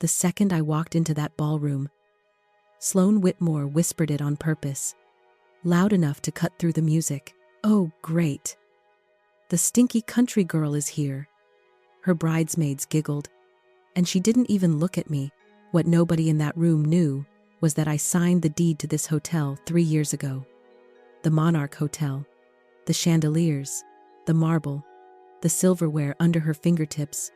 the second I walked into that ballroom. Sloan Whitmore whispered it on purpose, loud enough to cut through the music. "Oh, great. The stinky country girl is here." Her bridesmaids giggled, and she didn't even look at me. What nobody in that room knew was that I signed the deed to this hotel 3 years ago. The Monarch Hotel, the chandeliers, the marble, the silverware under her fingertips,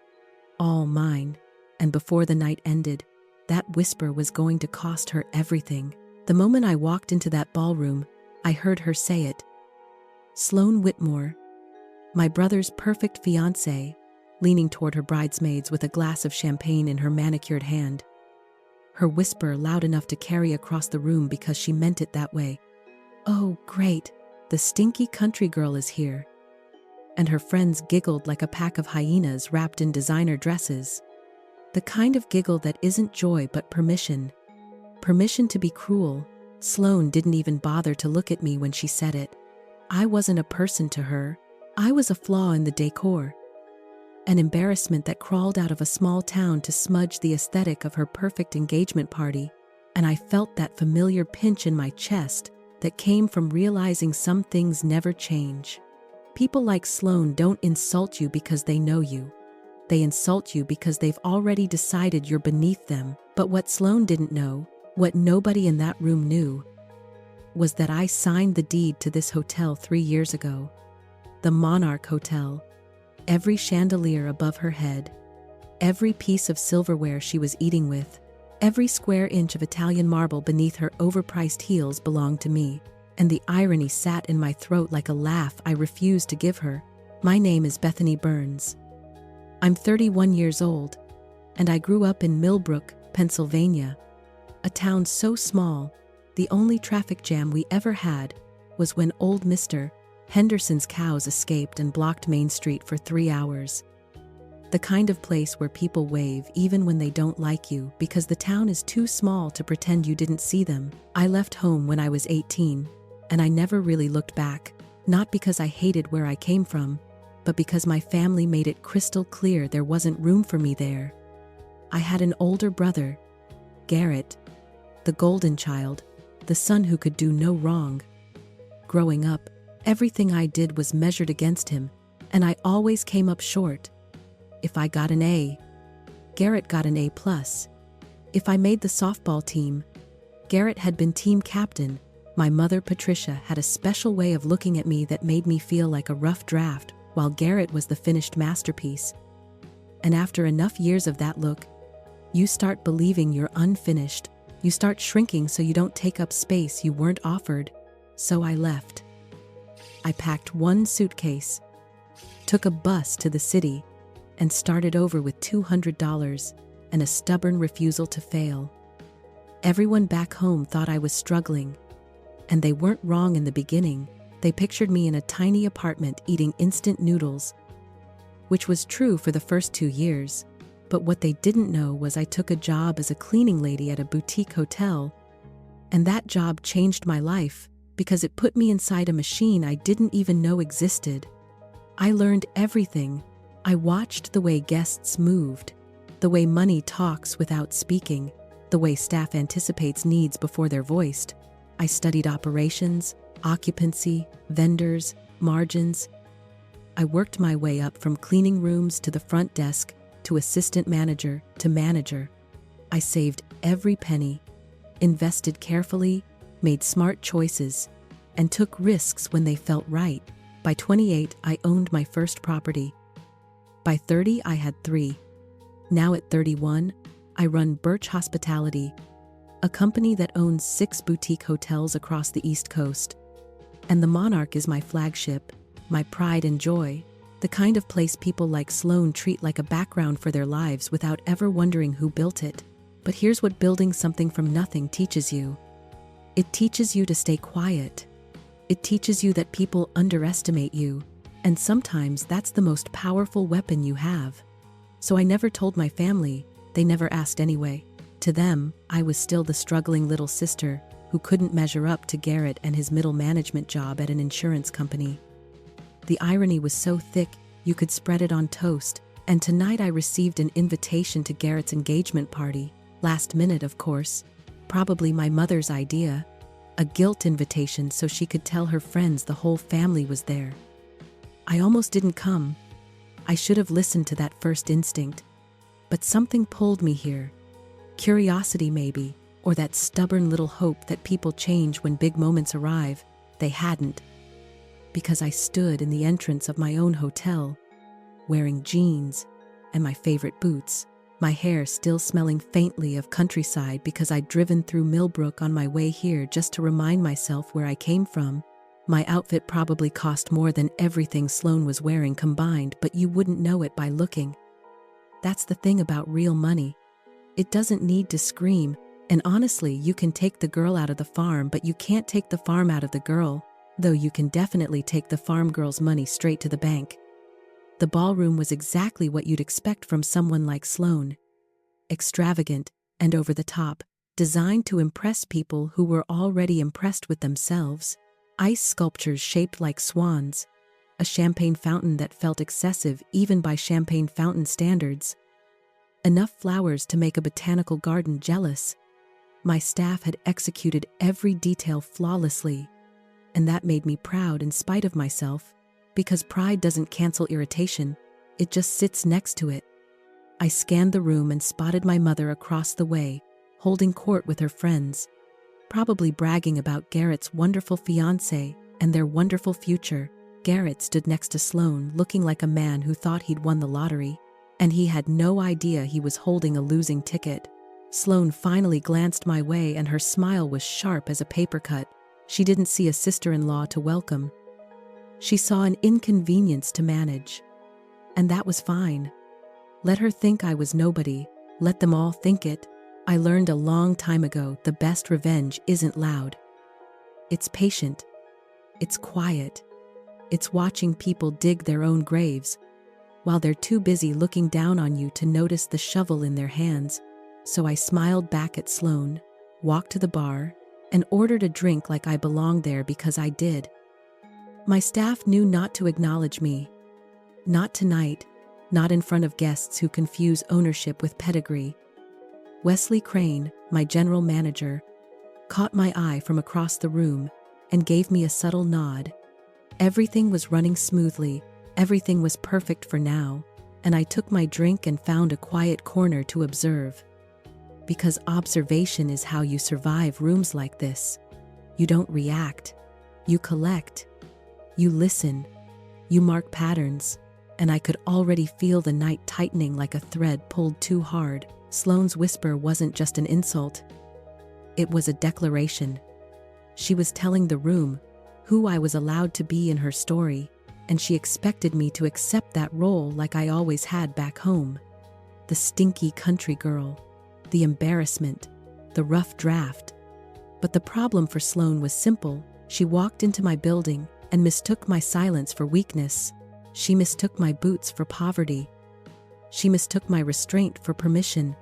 all mine. And before the night ended, that whisper was going to cost her everything. The moment I walked into that ballroom, I heard her say it. Sloan Whitmore, my brother's perfect fiancée, leaning toward her bridesmaids with a glass of champagne in her manicured hand. Her whisper loud enough to carry across the room because she meant it that way. "Oh, great. The stinky country girl is here." And her friends giggled like a pack of hyenas wrapped in designer dresses. The kind of giggle that isn't joy but permission. Permission to be cruel. Sloan didn't even bother to look at me when she said it. I wasn't a person to her. I was a flaw in the decor. An embarrassment that crawled out of a small town to smudge the aesthetic of her perfect engagement party. And I felt that familiar pinch in my chest that came from realizing some things never change. People like Sloan don't insult you because they know you. They insult you because they've already decided you're beneath them. But what Sloan didn't know, what nobody in that room knew, was that I signed the deed to this hotel 3 years ago. The Monarch Hotel. Every chandelier above her head, every piece of silverware she was eating with, every square inch of Italian marble beneath her overpriced heels belonged to me. And the irony sat in my throat like a laugh I refused to give her. My name is Bethany Burns. I'm 31 years old, and I grew up in Millbrook, Pennsylvania, a town so small, the only traffic jam we ever had was when old Mr. Henderson's cows escaped and blocked Main Street for 3 hours. The kind of place where people wave even when they don't like you because the town is too small to pretend you didn't see them. I left home when I was 18, and I never really looked back, not because I hated where I came from, but because my family made it crystal clear there wasn't room for me there. I had an older brother, Garrett, the golden child, the son who could do no wrong. Growing up, everything I did was measured against him, and I always came up short. If I got an A, Garrett got an A+. If I made the softball team, Garrett had been team captain. My mother, Patricia, had a special way of looking at me that made me feel like a rough draft, while Garrett was the finished masterpiece. And after enough years of that look, you start believing you're unfinished. You start shrinking so you don't take up space you weren't offered. So I left. I packed one suitcase, took a bus to the city, and started over with $200 and a stubborn refusal to fail. Everyone back home thought I was struggling, and they weren't wrong in the beginning. They pictured me in a tiny apartment eating instant noodles, which was true for the first 2 years. But what they didn't know was I took a job as a cleaning lady at a boutique hotel, and that job changed my life because it put me inside a machine I didn't even know existed. I learned everything. I watched the way guests moved, the way money talks without speaking, the way staff anticipates needs before they're voiced. I studied operations, occupancy, vendors, margins. I worked my way up from cleaning rooms to the front desk, to assistant manager, to manager. I saved every penny, invested carefully, made smart choices, and took risks when they felt right. By 28, I owned my first property. By 30, I had 3. Now at 31, I run Birch Hospitality, a company that owns 6 boutique hotels across the East Coast. And the Monarch is my flagship, my pride and joy, the kind of place people like Sloan treat like a background for their lives without ever wondering who built it. But here's what building something from nothing teaches you. It teaches you to stay quiet. It teaches you that people underestimate you, and sometimes that's the most powerful weapon you have. So I never told my family, they never asked anyway. To them, I was still the struggling little sister who couldn't measure up to Garrett and his middle management job at an insurance company. The irony was so thick, you could spread it on toast, And tonight I received an invitation to Garrett's engagement party, last minute of course, probably my mother's idea, a guilt invitation so she could tell her friends the whole family was there. I almost didn't come. I should have listened to that first instinct. But something pulled me here. Curiosity maybe, or that stubborn little hope that people change when big moments arrive. They hadn't. Because I stood in the entrance of my own hotel, wearing jeans and my favorite boots, my hair still smelling faintly of countryside because I'd driven through Millbrook on my way here just to remind myself where I came from. My outfit probably cost more than everything Sloane was wearing combined, but you wouldn't know it by looking. That's the thing about real money. It doesn't need to scream, and honestly, you can take the girl out of the farm, but you can't take the farm out of the girl, though you can definitely take the farm girl's money straight to the bank. The ballroom was exactly what you'd expect from someone like Sloane. Extravagant and over the top, designed to impress people who were already impressed with themselves. Ice sculptures shaped like swans, a champagne fountain that felt excessive even by champagne fountain standards. Enough flowers to make a botanical garden jealous. My staff had executed every detail flawlessly, and that made me proud in spite of myself, because pride doesn't cancel irritation, it just sits next to it. I scanned the room and spotted my mother across the way, holding court with her friends, probably bragging about Garrett's wonderful fiancé and their wonderful future. Garrett stood next to Sloane, looking like a man who thought he'd won the lottery, and he had no idea he was holding a losing ticket. Sloane finally glanced my way, and her smile was sharp as a paper cut. She didn't see a sister-in-law to welcome. She saw an inconvenience to manage. And that was fine. Let her think I was nobody. Let them all think it. I learned a long time ago the best revenge isn't loud. It's patient. It's quiet. It's watching people dig their own graves, while they're too busy looking down on you to notice the shovel in their hands. So I smiled back at Sloane, walked to the bar, and ordered a drink like I belonged there because I did. My staff knew not to acknowledge me. Not tonight, not in front of guests who confuse ownership with pedigree. Wesley Crane, my general manager, caught my eye from across the room and gave me a subtle nod. Everything was running smoothly, everything was perfect for now, and I took my drink and found a quiet corner to observe. Because observation is how you survive rooms like this. You don't react. You collect. You listen. You mark patterns. And I could already feel the night tightening like a thread pulled too hard. Sloane's whisper wasn't just an insult. It was a declaration. She was telling the room who I was allowed to be in her story, and she expected me to accept that role like I always had back home. The stinky country girl. The embarrassment, the rough draft. But the problem for Sloane was simple. She walked into my building and mistook my silence for weakness. She mistook my boots for poverty. She mistook my restraint for permission.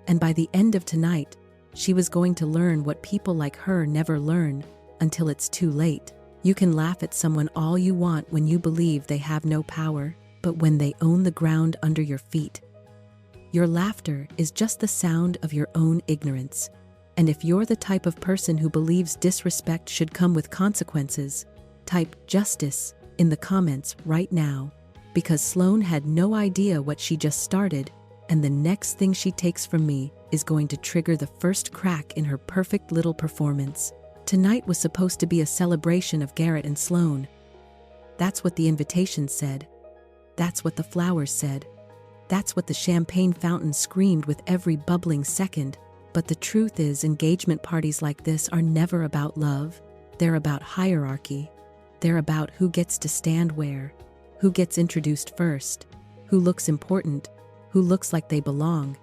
And by the end of tonight, she was going to learn what people like her never learn until it's too late. You can laugh at someone all you want when you believe they have no power, but when they own the ground under your feet, your laughter is just the sound of your own ignorance. And if you're the type of person who believes disrespect should come with consequences, type justice in the comments right now, because Sloane had no idea what she just started, and the next thing she takes from me is going to trigger the first crack in her perfect little performance. Tonight was supposed to be a celebration of Garrett and Sloane. That's what the invitation said. That's what the flowers said. That's what the champagne fountain screamed with every bubbling second. But the truth is, engagement parties like this are never about love. They're about hierarchy. They're about who gets to stand where, who gets introduced first, who looks important, who looks like they belong.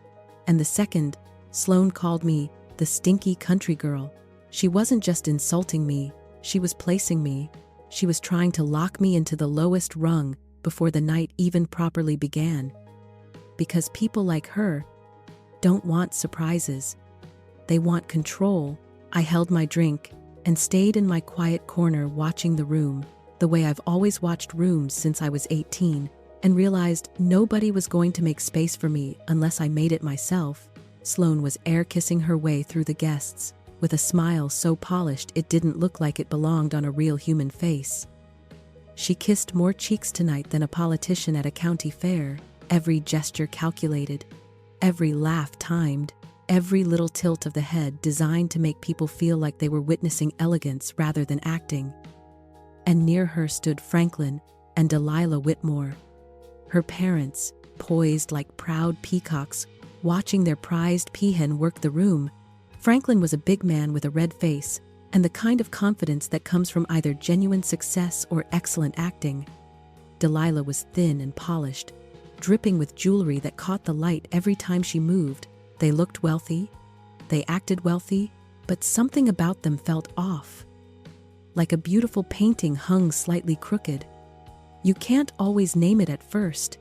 And the second Sloane called me the stinky country girl, she wasn't just insulting me, she was placing me. She was trying to lock me into the lowest rung before the night even properly began. Because people like her don't want surprises. They want control. I held my drink and stayed in my quiet corner watching the room, the way I've always watched rooms since I was 18, and realized nobody was going to make space for me unless I made it myself. Sloane was air-kissing her way through the guests, with a smile so polished it didn't look like it belonged on a real human face. She kissed more cheeks tonight than a politician at a county fair, every gesture calculated, every laugh timed, every little tilt of the head designed to make people feel like they were witnessing elegance rather than acting. And near her stood Franklin and Delilah Whitmore, her parents, poised like proud peacocks, watching their prized peahen work the room. Franklin was a big man with a red face, and the kind of confidence that comes from either genuine success or excellent acting. Delilah was thin and polished, dripping with jewelry that caught the light every time she moved. They looked wealthy, they acted wealthy, but something about them felt off. Like a beautiful painting hung slightly crooked. You can't always name it at first.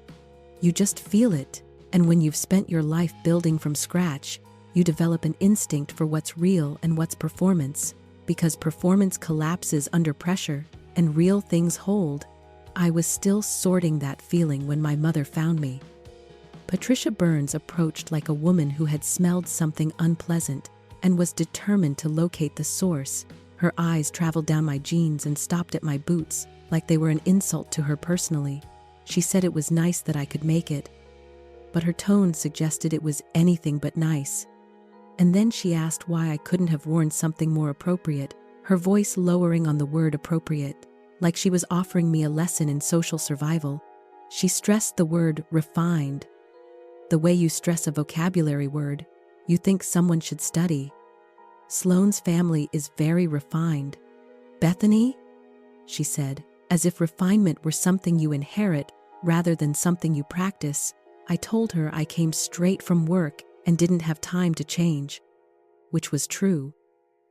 You just feel it, and when you've spent your life building from scratch, you develop an instinct for what's real and what's performance, because performance collapses under pressure and real things hold. I was still sorting that feeling when my mother found me. Patricia Burns approached like a woman who had smelled something unpleasant and was determined to locate the source. Her eyes traveled down my jeans and stopped at my boots, like they were an insult to her personally. She said it was nice that I could make it, but her tone suggested it was anything but nice. And then she asked why I couldn't have worn something more appropriate, her voice lowering on the word appropriate, like she was offering me a lesson in social survival. She stressed the word refined. The way you stress a vocabulary word, you think someone should study. Sloane's family is very refined. Bethany? She said, as if refinement were something you inherit rather than something you practice. I told her I came straight from work and didn't have time to change. Which was true.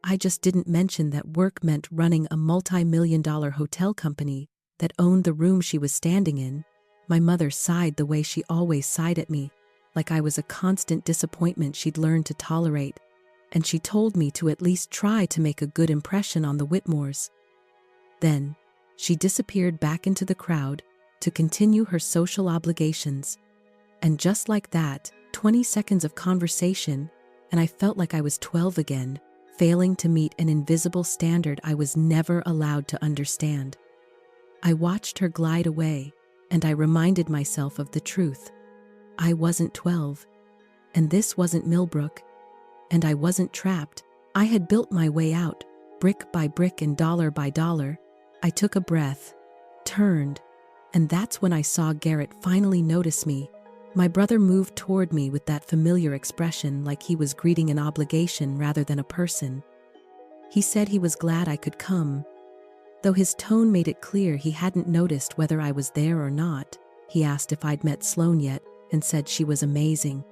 I just didn't mention that work meant running a multi-million-dollar hotel company that owned the room she was standing in. My mother sighed the way she always sighed at me, like I was a constant disappointment she'd learned to tolerate, and she told me to at least try to make a good impression on the Whitmores. Then, she disappeared back into the crowd to continue her social obligations. And just like that, 20 seconds of conversation, and I felt like I was 12 again, failing to meet an invisible standard I was never allowed to understand. I watched her glide away, and I reminded myself of the truth. I wasn't 12, and this wasn't Millbrook, and I wasn't trapped. I had built my way out, brick by brick and dollar by dollar. I took a breath, turned, and that's when I saw Garrett finally notice me. My brother moved toward me with that familiar expression, like he was greeting an obligation rather than a person. He said he was glad I could come, though his tone made it clear he hadn't noticed whether I was there or not. He asked if I'd met Sloane yet and said she was amazing.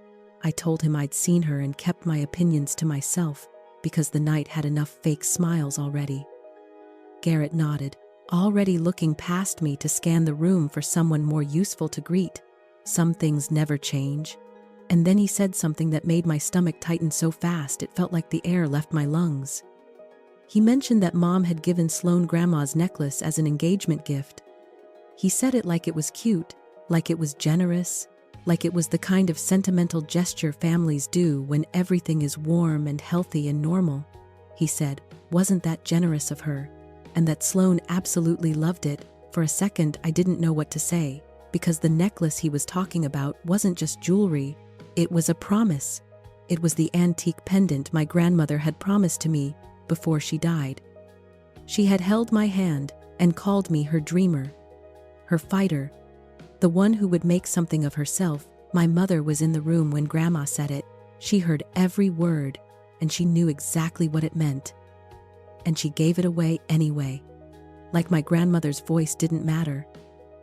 I told him I'd seen her and kept my opinions to myself because the night had enough fake smiles already. Garrett nodded, already looking past me to scan the room for someone more useful to greet. Some things never change. And then he said something that made my stomach tighten so fast it felt like the air left my lungs. He mentioned that Mom had given Sloane Grandma's necklace as an engagement gift. He said it like it was cute, like it was generous, like it was the kind of sentimental gesture families do when everything is warm and healthy and normal. He said, wasn't that generous of her? And that Sloane absolutely loved it. For a second, I didn't know what to say, because the necklace he was talking about wasn't just jewelry, it was a promise. It was the antique pendant my grandmother had promised to me before she died. She had held my hand and called me her dreamer, her fighter, the one who would make something of herself. My mother was in the room when Grandma said it. She heard every word, and she knew exactly what it meant. And she gave it away anyway. Like my grandmother's voice didn't matter.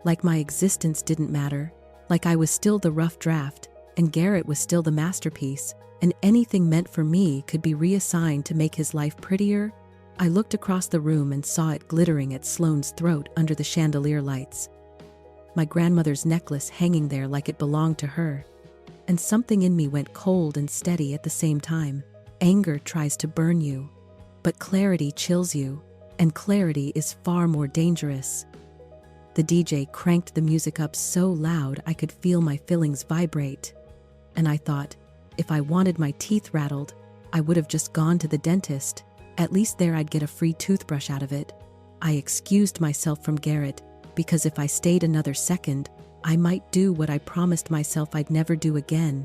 Like my existence didn't matter. Like I was still the rough draft, and Garrett was still the masterpiece, and anything meant for me could be reassigned to make his life prettier. I looked across the room and saw it glittering at Sloane's throat under the chandelier lights. My grandmother's necklace hanging there like it belonged to her. And something in me went cold and steady at the same time. Anger tries to burn you, but clarity chills you, and clarity is far more dangerous. The DJ cranked the music up so loud I could feel my fillings vibrate. And I thought, if I wanted my teeth rattled, I would have just gone to the dentist. At least there I'd get a free toothbrush out of it. I excused myself from Garrett, because if I stayed another second, I might do what I promised myself I'd never do again.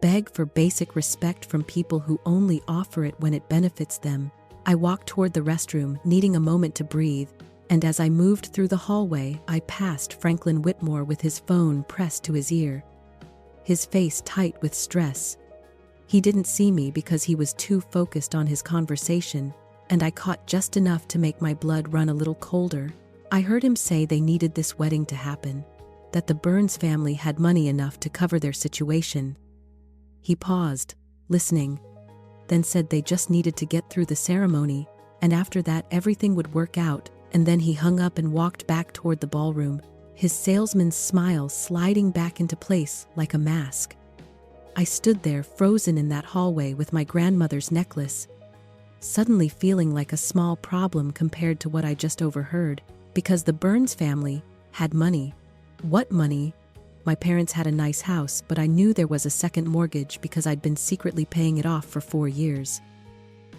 Beg for basic respect from people who only offer it when it benefits them. I walked toward the restroom, needing a moment to breathe, and as I moved through the hallway, I passed Franklin Whitmore with his phone pressed to his ear. His face tight with stress. He didn't see me because he was too focused on his conversation, and I caught just enough to make my blood run a little colder. I heard him say they needed this wedding to happen, that the Burns family had money enough to cover their situation. He paused, listening, then said they just needed to get through the ceremony, and after that everything would work out, and then he hung up and walked back toward the ballroom, his salesman's smile sliding back into place like a mask. I stood there frozen in that hallway with my grandmother's necklace, suddenly feeling like a small problem compared to what I just overheard, because the Burns family had money. What money? My parents had a nice house, but I knew there was a second mortgage because I'd been secretly paying it off for 4 years.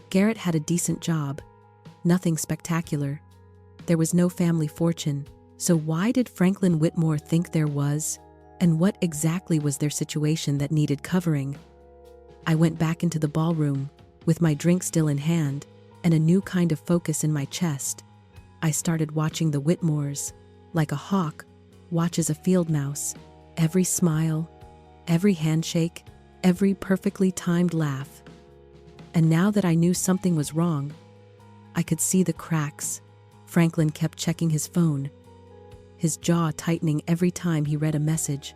Garrett had a decent job. Nothing spectacular. There was no family fortune, so why did Franklin Whitmore think there was? And what exactly was their situation that needed covering? I went back into the ballroom, with my drink still in hand, and a new kind of focus in my chest. I started watching the Whitmores, like a hawk watches a field mouse. Every smile, every handshake, every perfectly timed laugh. And now that I knew something was wrong, I could see the cracks. Franklin kept checking his phone, his jaw tightening every time he read a message.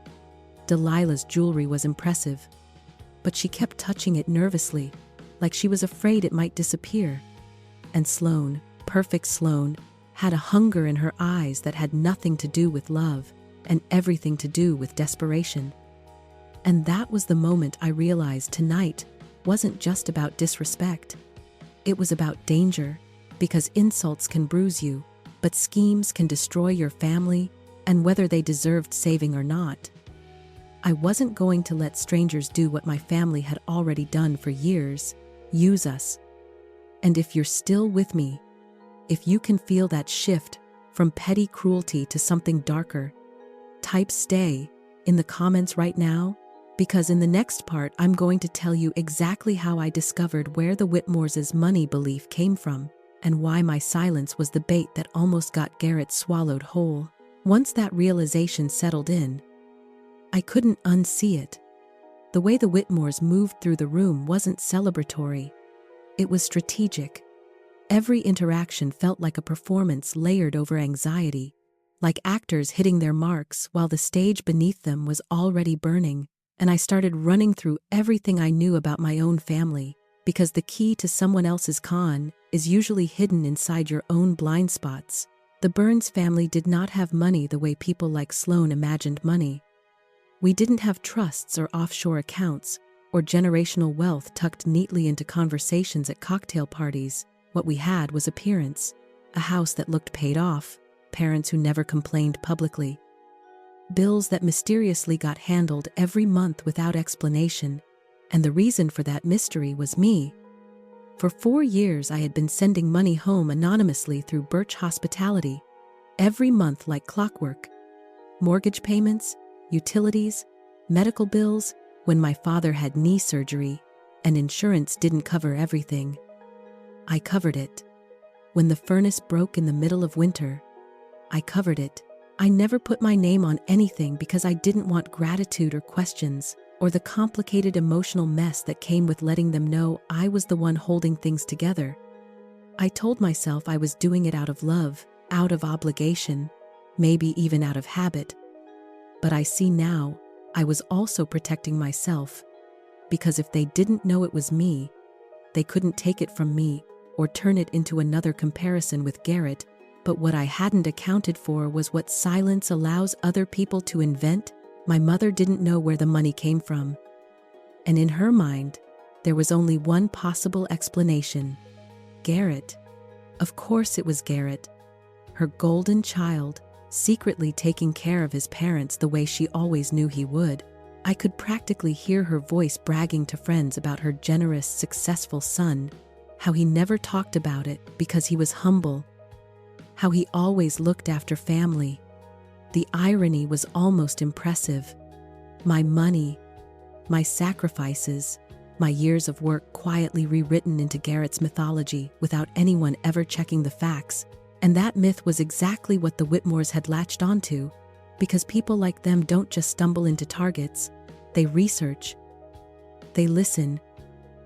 Delilah's jewelry was impressive, but she kept touching it nervously, like she was afraid it might disappear. And Sloane, perfect Sloane, had a hunger in her eyes that had nothing to do with love and everything to do with desperation. And that was the moment I realized tonight wasn't just about disrespect. It was about danger, because insults can bruise you, but schemes can destroy your family, and whether they deserved saving or not. I wasn't going to let strangers do what my family had already done for years, use us. And if you're still with me, if you can feel that shift from petty cruelty to something darker, type stay in the comments right now, because in the next part I'm going to tell you exactly how I discovered where the Whitmores' money belief came from, and why my silence was the bait that almost got Garrett swallowed whole. Once that realization settled in, I couldn't unsee it. The way the Whitmores moved through the room wasn't celebratory. It was strategic. Every interaction felt like a performance layered over anxiety, like actors hitting their marks while the stage beneath them was already burning, and I started running through everything I knew about my own family, because the key to someone else's con is usually hidden inside your own blind spots. The Burns family did not have money the way people like Sloane imagined money. We didn't have trusts or offshore accounts, or generational wealth tucked neatly into conversations at cocktail parties. What we had was appearance, a house that looked paid off, parents who never complained publicly, bills that mysteriously got handled every month without explanation, and the reason for that mystery was me. For 4 years I had been sending money home anonymously through Birch Hospitality, every month like clockwork. Mortgage payments, utilities, medical bills, when my father had knee surgery, and insurance didn't cover everything. I covered it. When the furnace broke in the middle of winter, I covered it. I never put my name on anything because I didn't want gratitude or questions, or the complicated emotional mess that came with letting them know I was the one holding things together. I told myself I was doing it out of love, out of obligation, maybe even out of habit. But I see now, I was also protecting myself, because if they didn't know it was me, they couldn't take it from me or turn it into another comparison with Garrett. But what I hadn't accounted for was what silence allows other people to invent. My mother didn't know where the money came from. And in her mind, there was only one possible explanation. Garrett. Of course it was Garrett. Her golden child, secretly taking care of his parents the way she always knew he would. I could practically hear her voice bragging to friends about her generous, successful son, how he never talked about it because he was humble, how he always looked after family. The irony was almost impressive. My money, my sacrifices, my years of work quietly rewritten into Garrett's mythology without anyone ever checking the facts. And that myth was exactly what the Whitmores had latched onto, because people like them don't just stumble into targets. They research, they listen,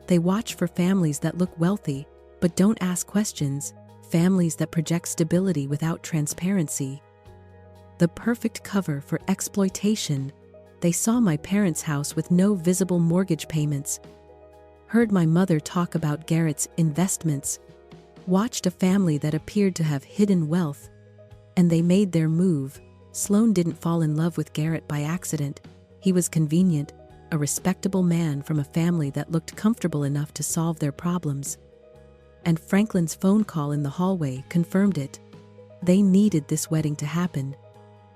they watch for families that look wealthy but don't ask questions, families that project stability without transparency. The perfect cover for exploitation. They saw my parents' house with no visible mortgage payments, heard my mother talk about Garrett's investments, watched a family that appeared to have hidden wealth, and they made their move. Sloan didn't fall in love with Garrett by accident. He was convenient, a respectable man from a family that looked comfortable enough to solve their problems. And Franklin's phone call in the hallway confirmed it. They needed this wedding to happen,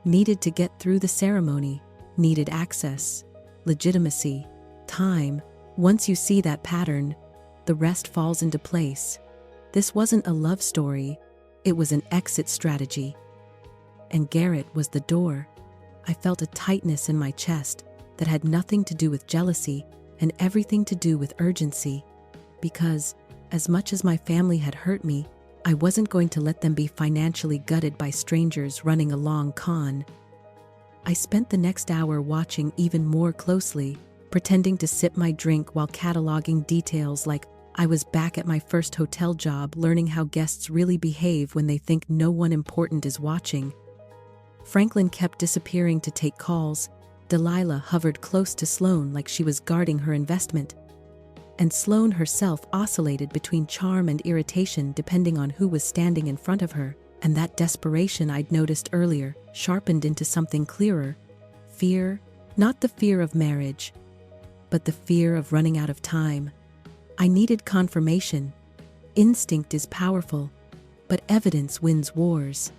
needed to get through the ceremony, needed access, legitimacy, time. Once you see that pattern, the rest falls into place. This wasn't a love story, it was an exit strategy. And Garrett was the door. I felt a tightness in my chest that had nothing to do with jealousy and everything to do with urgency. Because, as much as my family had hurt me, I wasn't going to let them be financially gutted by strangers running a long con. I spent the next hour watching even more closely, pretending to sip my drink while cataloging details like I was back at my first hotel job, learning how guests really behave when they think no one important is watching. Franklin kept disappearing to take calls. Delilah hovered close to Sloan like she was guarding her investment. And Sloan herself oscillated between charm and irritation depending on who was standing in front of her, and that desperation I'd noticed earlier sharpened into something clearer. Fear, not the fear of marriage, but the fear of running out of time. I needed confirmation. Instinct is powerful, but evidence wins wars.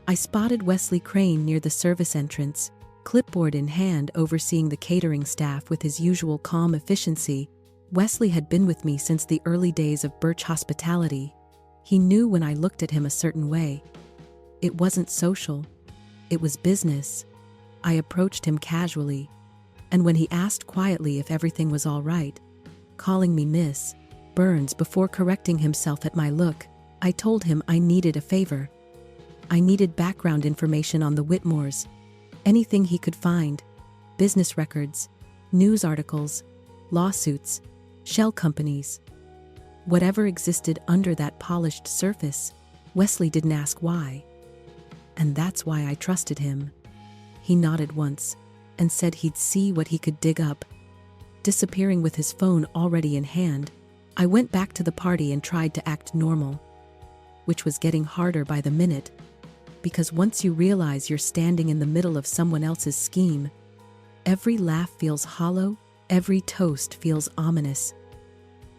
I spotted Wesley Crane near the service entrance, clipboard in hand, overseeing the catering staff with his usual calm efficiency. Wesley had been with me since the early days of Birch Hospitality. He knew when I looked at him a certain way. It wasn't social. It was business. I approached him casually, and when he asked quietly if everything was all right, calling me Miss Burns before correcting himself at my look, I told him I needed a favor. I needed background information on the Whitmores, anything he could find, business records, news articles, lawsuits, shell companies. Whatever existed under that polished surface. Wesley didn't ask why. And that's why I trusted him. He nodded once and said he'd see what he could dig up. Disappearing with his phone already in hand, I went back to the party and tried to act normal, which was getting harder by the minute, because once you realize you're standing in the middle of someone else's scheme, every laugh feels hollow, every toast feels ominous.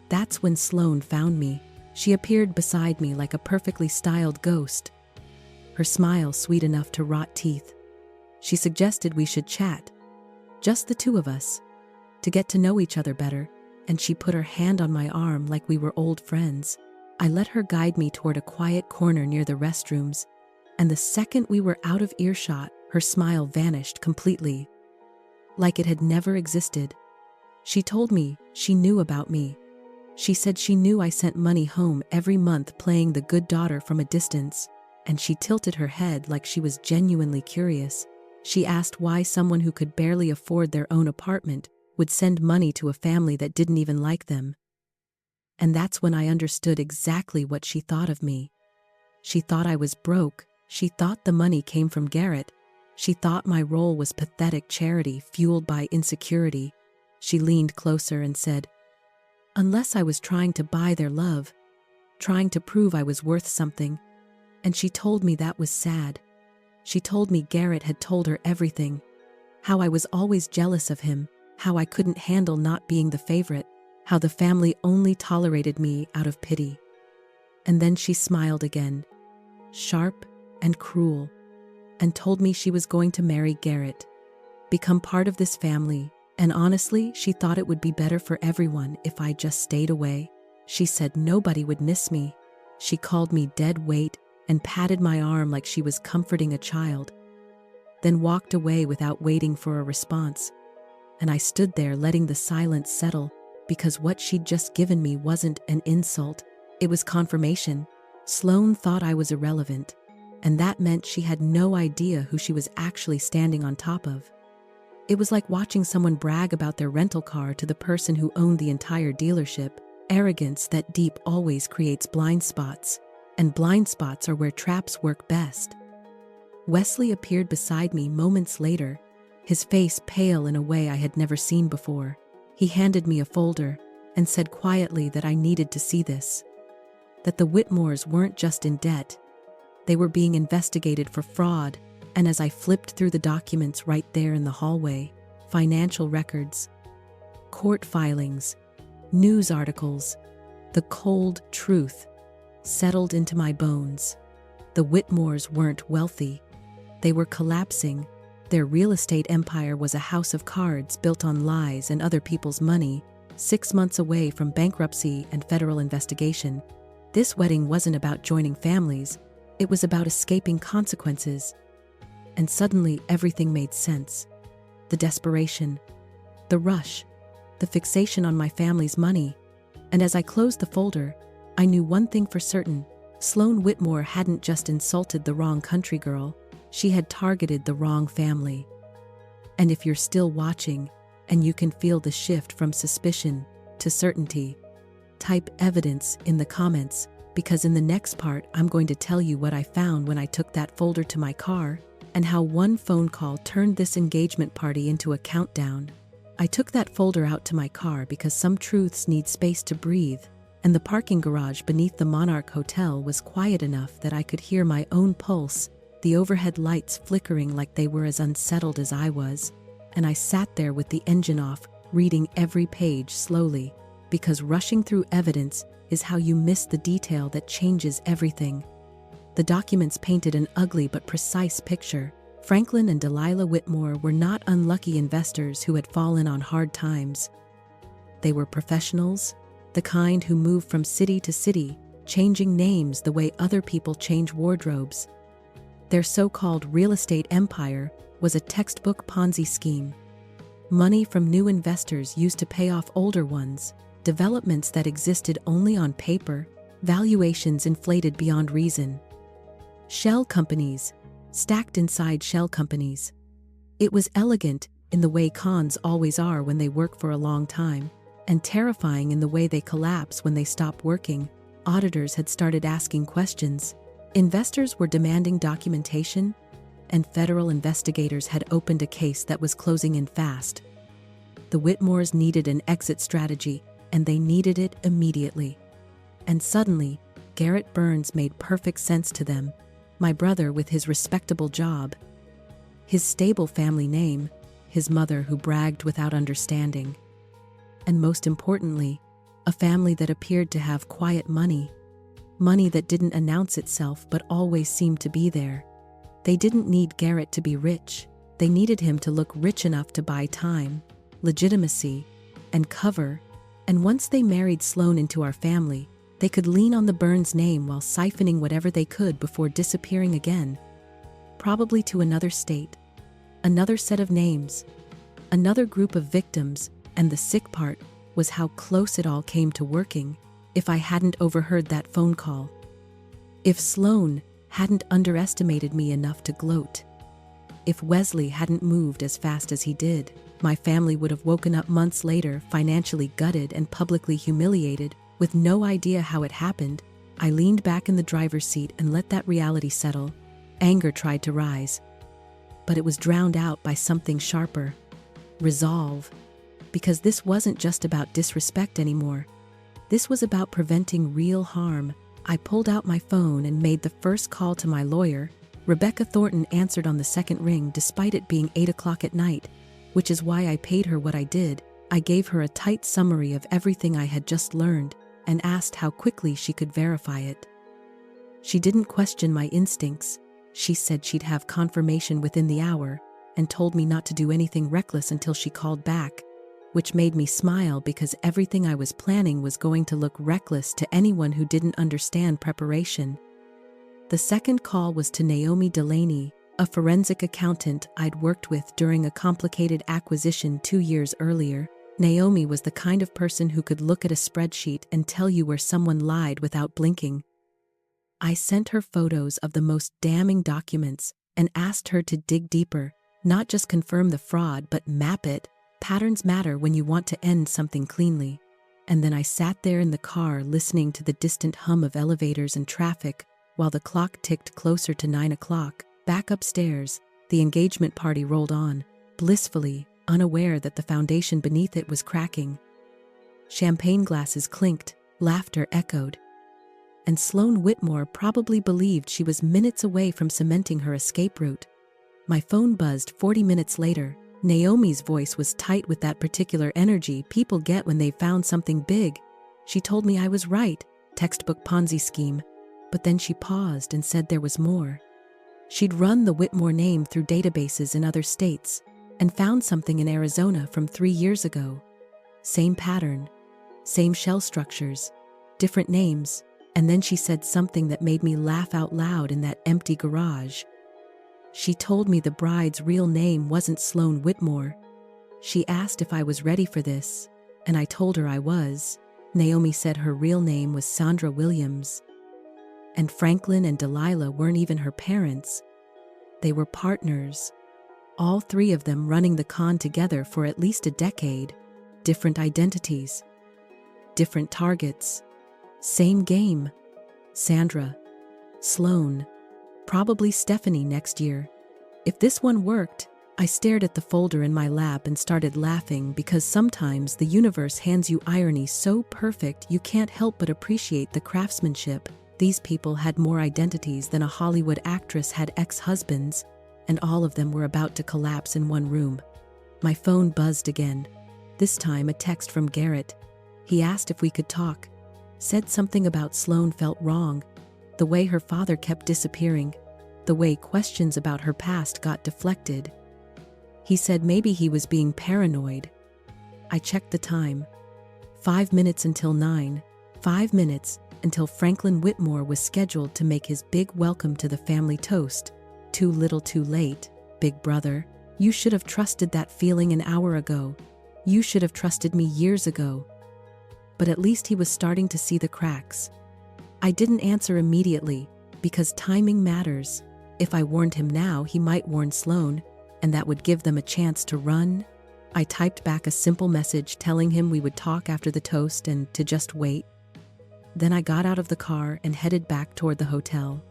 That's when Sloan found me. She appeared beside me like a perfectly styled ghost, her smile sweet enough to rot teeth. She suggested we should chat, just the two of us, to get to know each other better, and she put her hand on my arm like we were old friends. I let her guide me toward a quiet corner near the restrooms, and the second we were out of earshot, her smile vanished completely, like it had never existed. She told me she knew about me. She said she knew I sent money home every month playing the good daughter from a distance, and she tilted her head like she was genuinely curious. She asked why someone who could barely afford their own apartment would send money to a family that didn't even like them. And that's when I understood exactly what she thought of me. She thought I was broke. She thought the money came from Garrett. She thought my role was pathetic charity fueled by insecurity. She leaned closer and said, unless I was trying to buy their love, trying to prove I was worth something. And she told me that was sad. She told me Garrett had told her everything, how I was always jealous of him, how I couldn't handle not being the favorite, how the family only tolerated me out of pity. And then she smiled again, sharp and cruel. and told me she was going to marry Garrett, become part of this family, and honestly, she thought it would be better for everyone if I just stayed away. She said nobody would miss me. She called me dead weight and patted my arm like she was comforting a child, then walked away without waiting for a response. And I stood there letting the silence settle, because what she'd just given me wasn't an insult, it was confirmation. Sloane thought I was irrelevant, and that meant she had no idea who she was actually standing on top of. It was like watching someone brag about their rental car to the person who owned the entire dealership. Arrogance that deep always creates blind spots, and blind spots are where traps work best. Wesley appeared beside me moments later, his face pale in a way I had never seen before. He handed me a folder and said quietly that I needed to see this, that the Whitmores weren't just in debt, they were being investigated for fraud. And as I flipped through the documents right there in the hallway, financial records, court filings, news articles, the cold truth settled into my bones. The Whitmores weren't wealthy. They were collapsing. Their real estate empire was a house of cards built on lies and other people's money, 6 months away from bankruptcy and federal investigation. This wedding wasn't about joining families, it was about escaping consequences. And suddenly everything made sense. The desperation, the rush, the fixation on my family's money. And as I closed the folder, I knew one thing for certain. Sloane Whitmore hadn't just insulted the wrong country girl, she had targeted the wrong family. And if you're still watching, and you can feel the shift from suspicion to certainty, type evidence in the comments, because in the next part I'm going to tell you what I found when I took that folder to my car, and how one phone call turned this engagement party into a countdown. I took that folder out to my car because some truths need space to breathe, and the parking garage beneath the Monarch Hotel was quiet enough that I could hear my own pulse, the overhead lights flickering like they were as unsettled as I was, and I sat there with the engine off, reading every page slowly, because rushing through evidence is how you miss the detail that changes everything. The documents painted an ugly but precise picture. Franklin and Delilah Whitmore were not unlucky investors who had fallen on hard times. They were professionals, the kind who moved from city to city, changing names the way other people change wardrobes. Their so-called real estate empire was a textbook Ponzi scheme. Money from new investors used to pay off older ones, developments that existed only on paper, valuations inflated beyond reason. Shell companies, stacked inside shell companies. It was elegant in the way cons always are when they work for a long time, and terrifying in the way they collapse when they stop working. Auditors had started asking questions. Investors were demanding documentation, and federal investigators had opened a case that was closing in fast. The Whitmores needed an exit strategy, and they needed it immediately. And suddenly, Garrett Burns made perfect sense to them. My brother with his respectable job, his stable family name, his mother who bragged without understanding, and most importantly, a family that appeared to have quiet money that didn't announce itself but always seemed to be there. They didn't need Garrett to be rich, they needed him to look rich enough to buy time, legitimacy, and cover, and once they married Sloane into our family, they could lean on the Burns name while siphoning whatever they could before disappearing again, probably to another state, another set of names, another group of victims, and the sick part was how close it all came to working. If I hadn't overheard that phone call, if Sloane hadn't underestimated me enough to gloat, if Wesley hadn't moved as fast as he did, my family would have woken up months later financially gutted and publicly humiliated. With no idea how it happened, I leaned back in the driver's seat and let that reality settle. Anger tried to rise, but it was drowned out by something sharper. Resolve. Because this wasn't just about disrespect anymore. This was about preventing real harm. I pulled out my phone and made the first call to my lawyer. Rebecca Thornton answered on the second ring despite it being 8 o'clock at night, which is why I paid her what I did. I gave her a tight summary of everything I had just learned and asked how quickly she could verify it. She didn't question my instincts. She said she'd have confirmation within the hour and told me not to do anything reckless until she called back, which made me smile because everything I was planning was going to look reckless to anyone who didn't understand preparation. The second call was to Naomi Delaney, a forensic accountant I'd worked with during a complicated acquisition 2 years earlier. Naomi was the kind of person who could look at a spreadsheet and tell you where someone lied without blinking. I sent her photos of the most damning documents and asked her to dig deeper, not just confirm the fraud but map it. Patterns matter when you want to end something cleanly. And then I sat there in the car listening to the distant hum of elevators and traffic while the clock ticked closer to 9 o'clock. Back upstairs, the engagement party rolled on, blissfully, unaware that the foundation beneath it was cracking. Champagne glasses clinked, laughter echoed. And Sloane Whitmore probably believed she was minutes away from cementing her escape route. My phone buzzed 40 minutes later. Naomi's voice was tight with that particular energy people get when they've found something big. She told me I was right, textbook Ponzi scheme. But then she paused and said there was more. She'd run the Whitmore name through databases in other states and found something in Arizona from 3 years ago. Same pattern, same shell structures, different names. And then she said something that made me laugh out loud in that empty garage. She told me the bride's real name wasn't Sloane Whitmore. She asked if I was ready for this, and I told her I was. Naomi said her real name was Sandra Williams. And Franklin and Delilah weren't even her parents. They were partners, all 3 of them running the con together for at least a decade. Different identities, different targets, same game. Sandra, Sloane, probably Stephanie next year. If this one worked, I stared at the folder in my lap and started laughing because sometimes the universe hands you irony so perfect you can't help but appreciate the craftsmanship. These people had more identities than a Hollywood actress had ex-husbands, and all of them were about to collapse in one room. My phone buzzed again, this time a text from Garrett. He asked if we could talk, said something about Sloane felt wrong, the way her father kept disappearing, the way questions about her past got deflected. He said maybe he was being paranoid. I checked the time. 5 minutes until 9. 5 minutes until Franklin Whitmore was scheduled to make his big welcome to the family toast. Too little too late, big brother. You should have trusted that feeling an hour ago. You should have trusted me years ago. But at least he was starting to see the cracks. I didn't answer immediately, because timing matters. If I warned him now, he might warn Sloane, and that would give them a chance to run. I typed back a simple message telling him we would talk after the toast and to just wait. Then I got out of the car and headed back toward the hotel.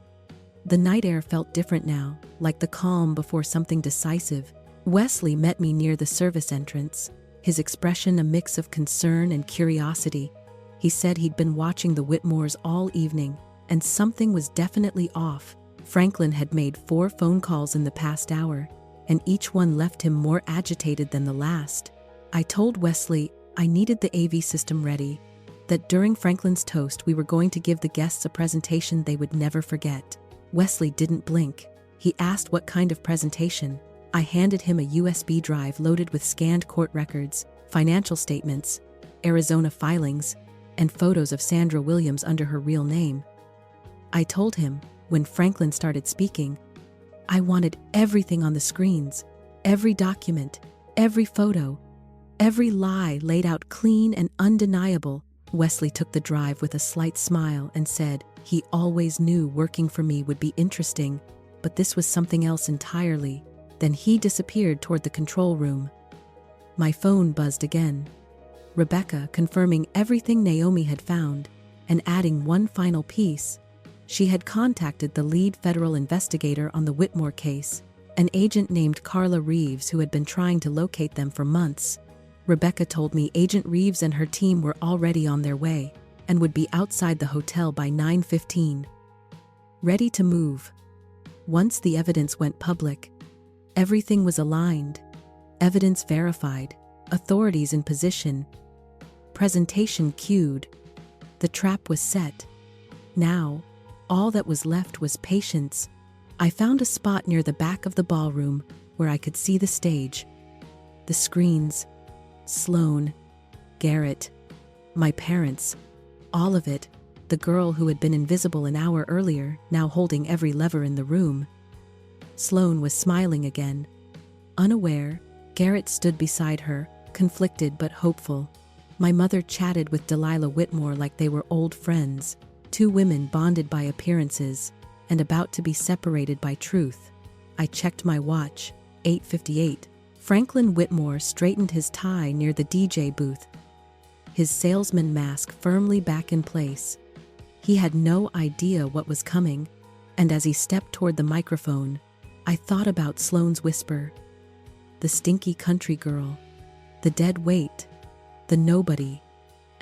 The night air felt different now, like the calm before something decisive. Wesley met me near the service entrance, his expression a mix of concern and curiosity. He said he'd been watching the Whitmores all evening, and something was definitely off. Franklin had made 4 phone calls in the past hour, and each one left him more agitated than the last. I told Wesley I needed the AV system ready, that during Franklin's toast we were going to give the guests a presentation they would never forget. Wesley didn't blink. He asked what kind of presentation. I handed him a USB drive loaded with scanned court records, financial statements, Arizona filings, and photos of Sandra Williams under her real name. I told him, when Franklin started speaking, I wanted everything on the screens, every document, every photo, every lie laid out clean and undeniable. Wesley took the drive with a slight smile and said he always knew working for me would be interesting, but this was something else entirely. Then he disappeared toward the control room. My phone buzzed again. Rebecca confirming everything Naomi had found and adding one final piece. She had contacted the lead federal investigator on the Whitmore case, an agent named Carla Reeves who had been trying to locate them for months. Rebecca told me Agent Reeves and her team were already on their way and would be outside the hotel by 9:15. Ready to move. Once the evidence went public, everything was aligned, evidence verified, authorities in position, presentation cued. The trap was set. Now, all that was left was patience. I found a spot near the back of the ballroom where I could see the stage, the screens, Sloane, Garrett, my parents, all of it, the girl who had been invisible an hour earlier, now holding every lever in the room. Sloane was smiling again. Unaware, Garrett stood beside her, conflicted but hopeful. My mother chatted with Delilah Whitmore like they were old friends, two women bonded by appearances and about to be separated by truth. I checked my watch, 8:58. Franklin Whitmore straightened his tie near the DJ booth, his salesman mask firmly back in place. He had no idea what was coming, and as he stepped toward the microphone, I thought about Sloane's whisper. The stinky country girl, the dead weight, the nobody,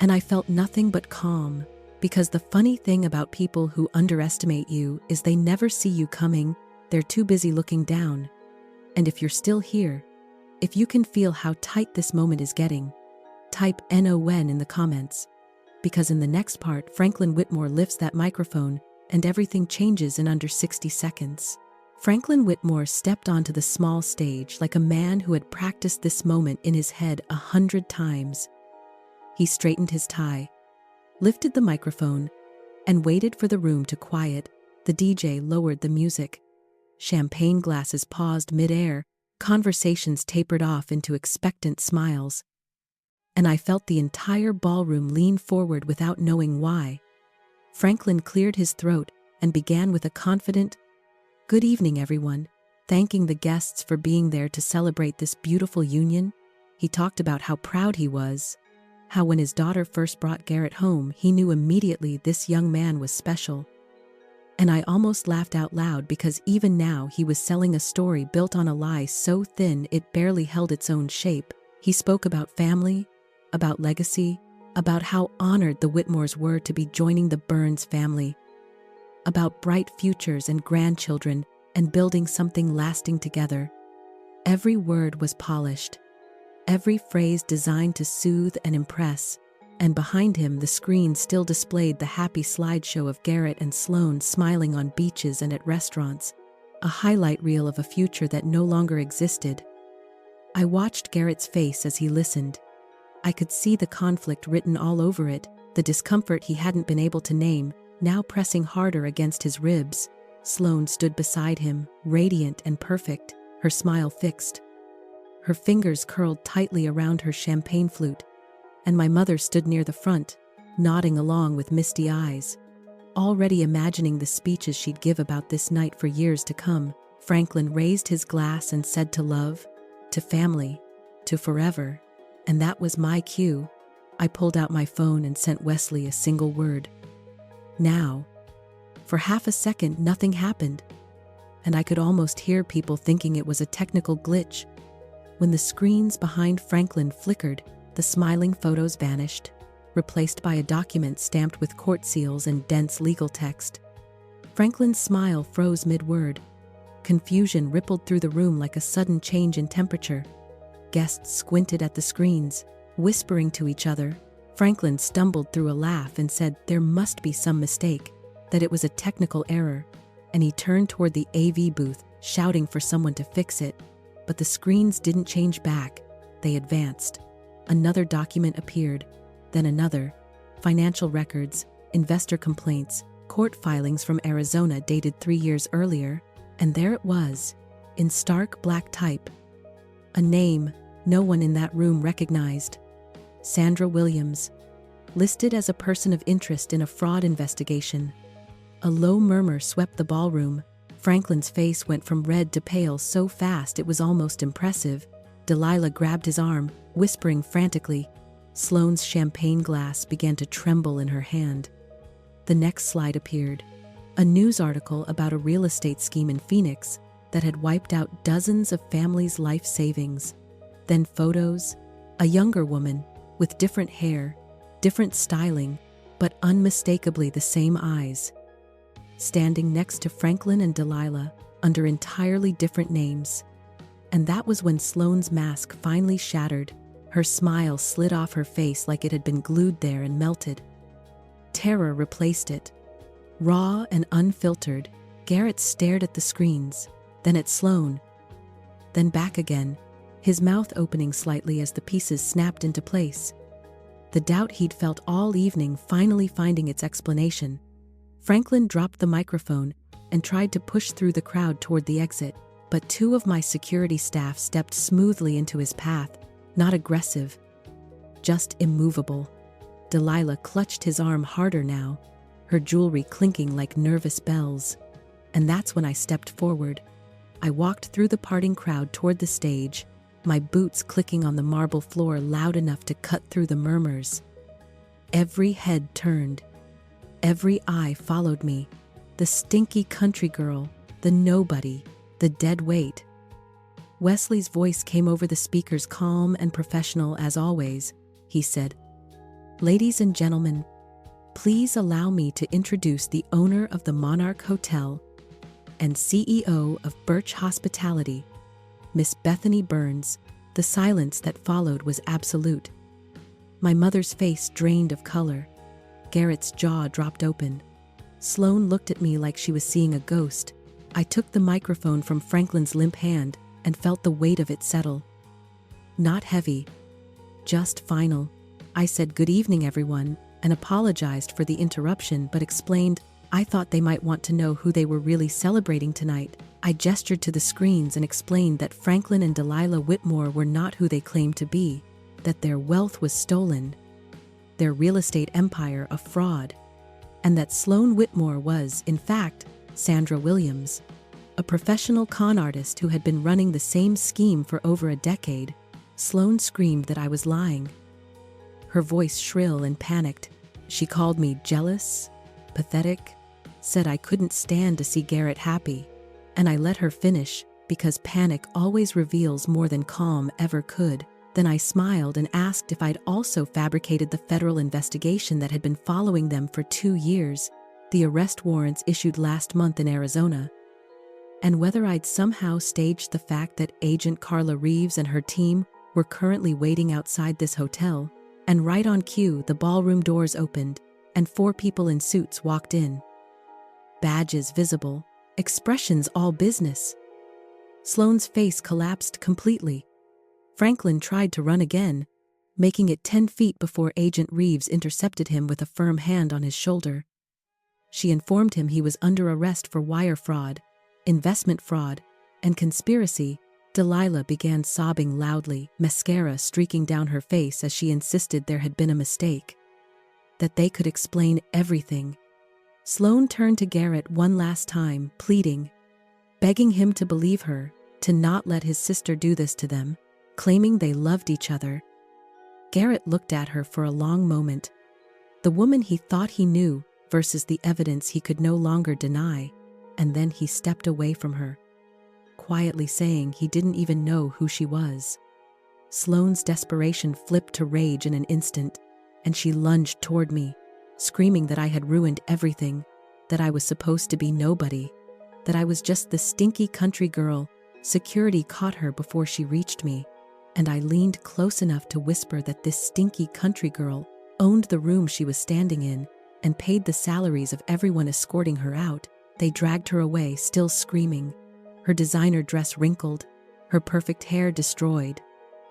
and I felt nothing but calm, because the funny thing about people who underestimate you is they never see you coming, they're too busy looking down. And if you're still here, if you can feel how tight this moment is getting, type NON in the comments, because in the next part, Franklin Whitmore lifts that microphone and everything changes in under 60 seconds. Franklin Whitmore stepped onto the small stage like a man who had practiced this moment in his head 100 times. He straightened his tie, lifted the microphone, and waited for the room to quiet. The DJ lowered the music. Champagne glasses paused mid-air, conversations tapered off into expectant smiles. And I felt the entire ballroom lean forward without knowing why. Franklin cleared his throat and began with a confident, "Good evening, everyone," thanking the guests for being there to celebrate this beautiful union. He talked about how proud he was, how when his daughter first brought Garrett home, he knew immediately this young man was special. And I almost laughed out loud because even now he was selling a story built on a lie so thin it barely held its own shape. He spoke about family, about legacy, about how honored the Whitmores were to be joining the Burns family, about bright futures and grandchildren and building something lasting together. Every word was polished, every phrase designed to soothe and impress, and behind him the screen still displayed the happy slideshow of Garrett and Sloane smiling on beaches and at restaurants, a highlight reel of a future that no longer existed. I watched Garrett's face as he listened. I could see the conflict written all over it, the discomfort he hadn't been able to name, now pressing harder against his ribs. Sloane stood beside him, radiant and perfect, her smile fixed. Her fingers curled tightly around her champagne flute, and my mother stood near the front, nodding along with misty eyes, already imagining the speeches she'd give about this night for years to come. Franklin raised his glass and said, "To love, to family, to forever." And that was my cue. I pulled out my phone and sent Wesley a single word. Now. For half a second, nothing happened, and I could almost hear people thinking it was a technical glitch. When the screens behind Franklin flickered, the smiling photos vanished, replaced by a document stamped with court seals and dense legal text. Franklin's smile froze mid-word. Confusion rippled through the room like a sudden change in temperature. Guests squinted at the screens, whispering to each other. Franklin stumbled through a laugh and said there must be some mistake, that it was a technical error, and he turned toward the AV booth, shouting for someone to fix it. But the screens didn't change back, they advanced. Another document appeared, then another. Financial records, investor complaints, court filings from Arizona dated 3 years earlier, and there it was, in stark black type. A name no one in that room recognized. Sandra Williams, listed as a person of interest in a fraud investigation. A low murmur swept the ballroom. Franklin's face went from red to pale so fast it was almost impressive. Delilah grabbed his arm, whispering frantically. Sloane's champagne glass began to tremble in her hand. The next slide appeared. A news article about a real estate scheme in Phoenix that had wiped out dozens of families' life savings. Then photos, a younger woman, with different hair, different styling, but unmistakably the same eyes, standing next to Franklin and Delilah, under entirely different names. And that was when Sloane's mask finally shattered. Her smile slid off her face like it had been glued there and melted. Terror replaced it. Raw and unfiltered, Garrett stared at the screens, then at Sloane, then back again, his mouth opening slightly as the pieces snapped into place. The doubt he'd felt all evening finally finding its explanation. Franklin dropped the microphone and tried to push through the crowd toward the exit, but two of my security staff stepped smoothly into his path, not aggressive, just immovable. Delilah clutched his arm harder now, her jewelry clinking like nervous bells. And that's when I stepped forward. I walked through the parting crowd toward the stage, my boots clicking on the marble floor loud enough to cut through the murmurs. Every head turned. Every eye followed me. The stinky country girl, the nobody, the dead weight. Wesley's voice came over the speakers, calm and professional as always. He said, "Ladies and gentlemen, please allow me to introduce the owner of the Monarch Hotel and CEO of Birch Hospitality, Miss Bethany Burns." The silence that followed was absolute. My mother's face drained of color. Garrett's jaw dropped open. Sloane looked at me like she was seeing a ghost. I took the microphone from Franklin's limp hand and felt the weight of it settle. Not heavy, just final. I said, "Good evening, everyone," and apologized for the interruption, but explained, I thought they might want to know who they were really celebrating tonight. I gestured to the screens and explained that Franklin and Delilah Whitmore were not who they claimed to be, that their wealth was stolen, their real estate empire a fraud, and that Sloane Whitmore was, in fact, Sandra Williams, a professional con artist who had been running the same scheme for over a decade. Sloane screamed that I was lying. Her voice shrill and panicked. She called me jealous, pathetic, said I couldn't stand to see Garrett happy, and I let her finish because panic always reveals more than calm ever could. Then I smiled and asked if I'd also fabricated the federal investigation that had been following them for 2 years, the arrest warrants issued last month in Arizona, and whether I'd somehow staged the fact that Agent Carla Reeves and her team were currently waiting outside this hotel. And right on cue, the ballroom doors opened, and 4 people in suits walked in. Badges visible, expressions all business. Sloane's face collapsed completely. Franklin tried to run again, making it 10 feet before Agent Reeves intercepted him with a firm hand on his shoulder. She informed him he was under arrest for wire fraud, investment fraud, and conspiracy. Delilah began sobbing loudly, mascara streaking down her face as she insisted there had been a mistake, that they could explain everything. Sloane turned to Garrett one last time, pleading, begging him to believe her, to not let his sister do this to them, claiming they loved each other. Garrett looked at her for a long moment, the woman he thought he knew versus the evidence he could no longer deny, and then he stepped away from her, quietly saying he didn't even know who she was. Sloane's desperation flipped to rage in an instant, and she lunged toward me, screaming that I had ruined everything, that I was supposed to be nobody, that I was just the stinky country girl. Security caught her before she reached me, and I leaned close enough to whisper that this stinky country girl owned the room she was standing in and paid the salaries of everyone escorting her out. They dragged her away, still screaming, her designer dress wrinkled, her perfect hair destroyed,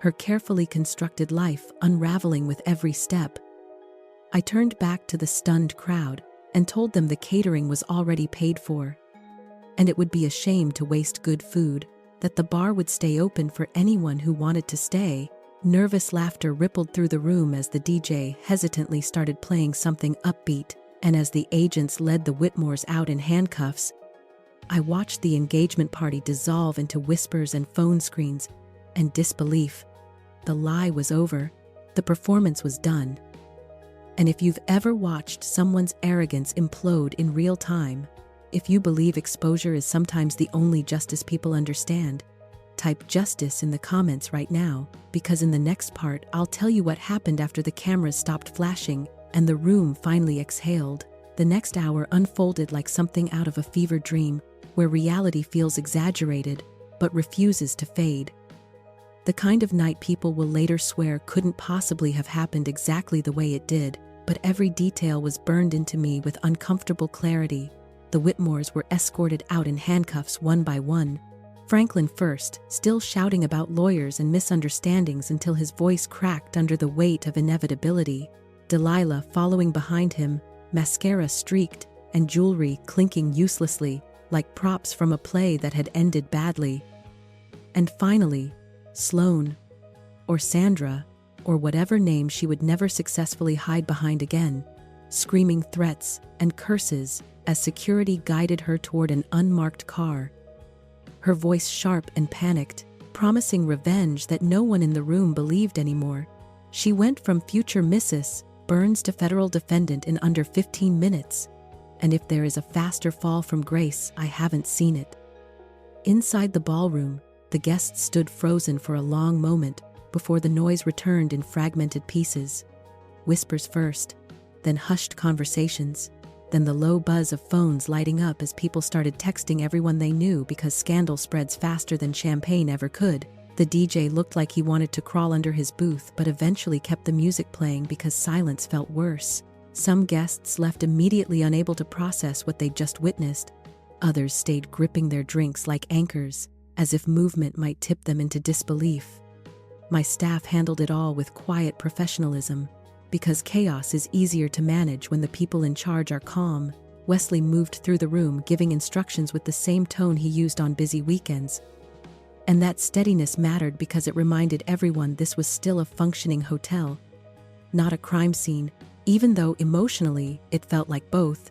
her carefully constructed life unraveling with every step. I turned back to the stunned crowd and told them the catering was already paid for, and it would be a shame to waste good food, that the bar would stay open for anyone who wanted to stay. Nervous laughter rippled through the room as the DJ hesitantly started playing something upbeat, and as the agents led the Whitmores out in handcuffs, I watched the engagement party dissolve into whispers and phone screens and disbelief. The lie was over. The performance was done. And if you've ever watched someone's arrogance implode in real time, if you believe exposure is sometimes the only justice people understand, type justice in the comments right now, because in the next part I'll tell you what happened after the cameras stopped flashing and the room finally exhaled. The next hour unfolded like something out of a fever dream, where reality feels exaggerated but refuses to fade. The kind of night people will later swear couldn't possibly have happened exactly the way it did, but every detail was burned into me with uncomfortable clarity. The Whitmores were escorted out in handcuffs one by one. Franklin first, still shouting about lawyers and misunderstandings until his voice cracked under the weight of inevitability. Delilah following behind him, mascara streaked and jewelry clinking uselessly, like props from a play that had ended badly. And finally, Sloane, or Sandra, or whatever name she would never successfully hide behind again, screaming threats and curses as security guided her toward an unmarked car. Her voice sharp and panicked, promising revenge that no one in the room believed anymore. She went from future Mrs. Burns to federal defendant in under 15 minutes. And if there is a faster fall from grace, I haven't seen it. Inside the ballroom, the guests stood frozen for a long moment before the noise returned in fragmented pieces. Whispers first, then hushed conversations, then the low buzz of phones lighting up as people started texting everyone they knew because scandal spreads faster than champagne ever could. The DJ looked like he wanted to crawl under his booth but eventually kept the music playing because silence felt worse. Some guests left immediately unable to process what they'd just witnessed. Others stayed gripping their drinks like anchors, as if movement might tip them into disbelief. My staff handled it all with quiet professionalism, because chaos is easier to manage when the people in charge are calm. Wesley moved through the room giving instructions with the same tone he used on busy weekends. And that steadiness mattered because it reminded everyone this was still a functioning hotel, not a crime scene, even though emotionally it felt like both.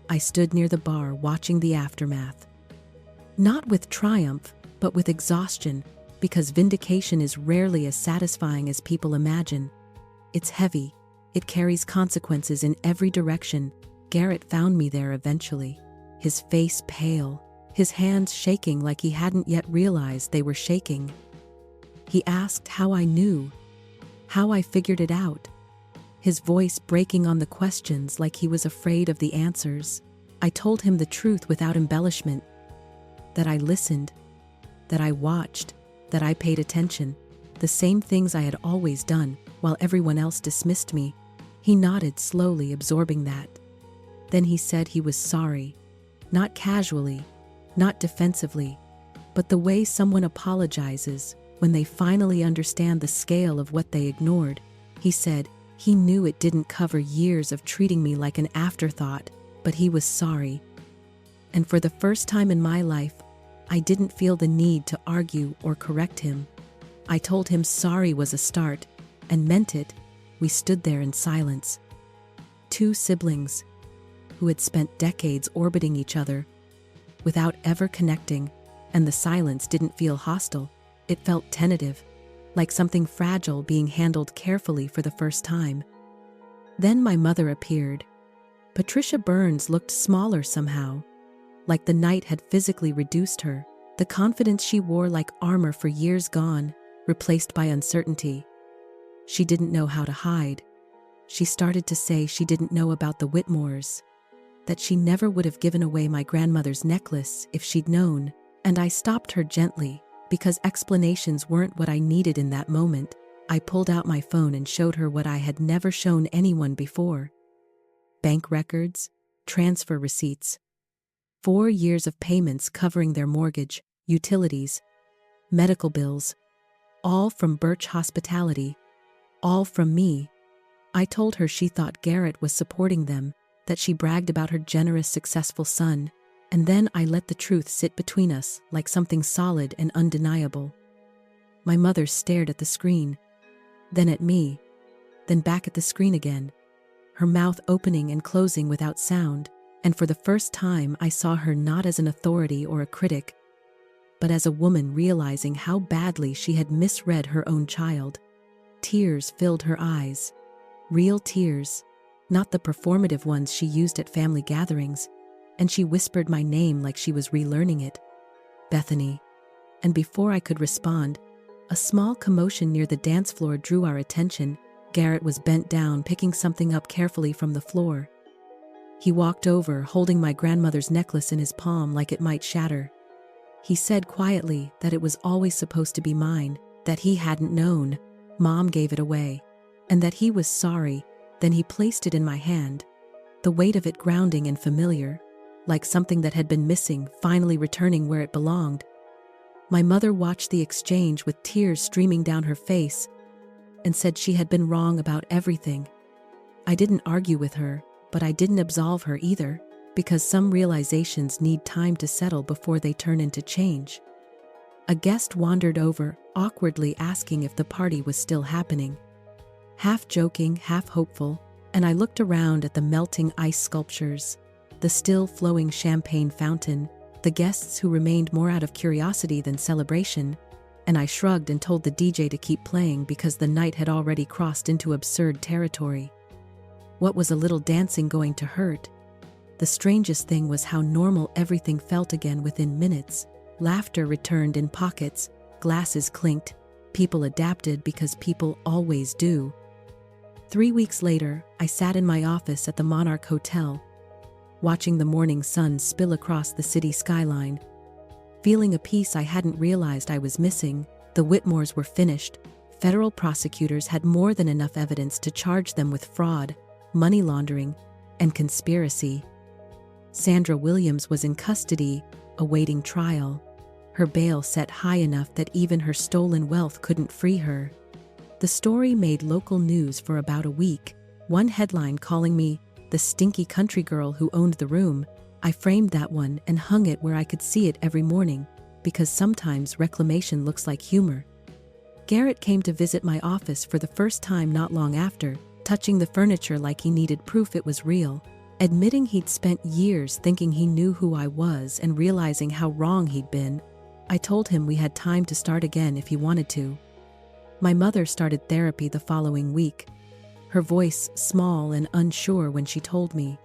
I stood near the bar watching the aftermath. Not with triumph, but with exhaustion, because vindication is rarely as satisfying as people imagine. It's heavy. It carries consequences in every direction. Garrett found me there eventually, his face pale, his hands shaking like he hadn't yet realized they were shaking. He asked how I knew, how I figured it out, his voice breaking on the questions like he was afraid of the answers. I told him the truth without embellishment, that I listened, that I watched, that I paid attention, the same things I had always done, while everyone else dismissed me. He nodded slowly, absorbing that. Then he said he was sorry, not casually, not defensively, but the way someone apologizes when they finally understand the scale of what they ignored. He said he knew it didn't cover years of treating me like an afterthought, but he was sorry. And for the first time in my life, I didn't feel the need to argue or correct him. I told him sorry was a start, and meant it. We stood there in silence. Two siblings who had spent decades orbiting each other without ever connecting, and the silence didn't feel hostile. It felt tentative, like something fragile being handled carefully for the first time. Then my mother appeared. Patricia Burns looked smaller somehow, like the night had physically reduced her, the confidence she wore like armor for years gone, replaced by uncertainty. She didn't know how to hide. She started to say she didn't know about the Whitmores, that she never would have given away my grandmother's necklace if she'd known, and I stopped her gently, because explanations weren't what I needed in that moment. I pulled out my phone and showed her what I had never shown anyone before. Bank records, transfer receipts, 4 years of payments covering their mortgage, utilities, medical bills, all from Birch Hospitality, all from me. I told her she thought Garrett was supporting them, that she bragged about her generous, successful son, and then I let the truth sit between us like something solid and undeniable. My mother stared at the screen, then at me, then back at the screen again, her mouth opening and closing without sound, and for the first time I saw her not as an authority or a critic, but as a woman realizing how badly she had misread her own child. Tears filled her eyes. Real tears, not the performative ones she used at family gatherings, and she whispered my name like she was relearning it. Bethany. And before I could respond, a small commotion near the dance floor drew our attention. Garrett was bent down, picking something up carefully from the floor. He walked over, holding my grandmother's necklace in his palm like it might shatter. He said quietly that it was always supposed to be mine, that he hadn't known. Mom gave it away, and that he was sorry. Then he placed it in my hand, the weight of it grounding and familiar, like something that had been missing, finally returning where it belonged. My mother watched the exchange with tears streaming down her face and said she had been wrong about everything. I didn't argue with her, but I didn't absolve her either, because some realizations need time to settle before they turn into change. A guest wandered over, awkwardly asking if the party was still happening. Half joking, half hopeful, and I looked around at the melting ice sculptures, the still flowing champagne fountain, the guests who remained more out of curiosity than celebration, and I shrugged and told the DJ to keep playing because the night had already crossed into absurd territory. What was a little dancing going to hurt? The strangest thing was how normal everything felt again within minutes. Laughter returned in pockets, glasses clinked, people adapted because people always do. 3 weeks later, I sat in my office at the Monarch Hotel, watching the morning sun spill across the city skyline, feeling a peace I hadn't realized I was missing. The Whitmores were finished. Federal prosecutors had more than enough evidence to charge them with fraud, money laundering, and conspiracy. Sandra Williams was in custody, awaiting trial. Her bail set high enough that even her stolen wealth couldn't free her. The story made local news for about a week, one headline calling me the stinky country girl who owned the room. I framed that one and hung it where I could see it every morning, because sometimes reclamation looks like humor. Garrett came to visit my office for the first time not long after, touching the furniture like he needed proof it was real, admitting he'd spent years thinking he knew who I was and realizing how wrong he'd been. I told him we had time to start again if he wanted to. My mother started therapy the following week, her voice small and unsure when she told me,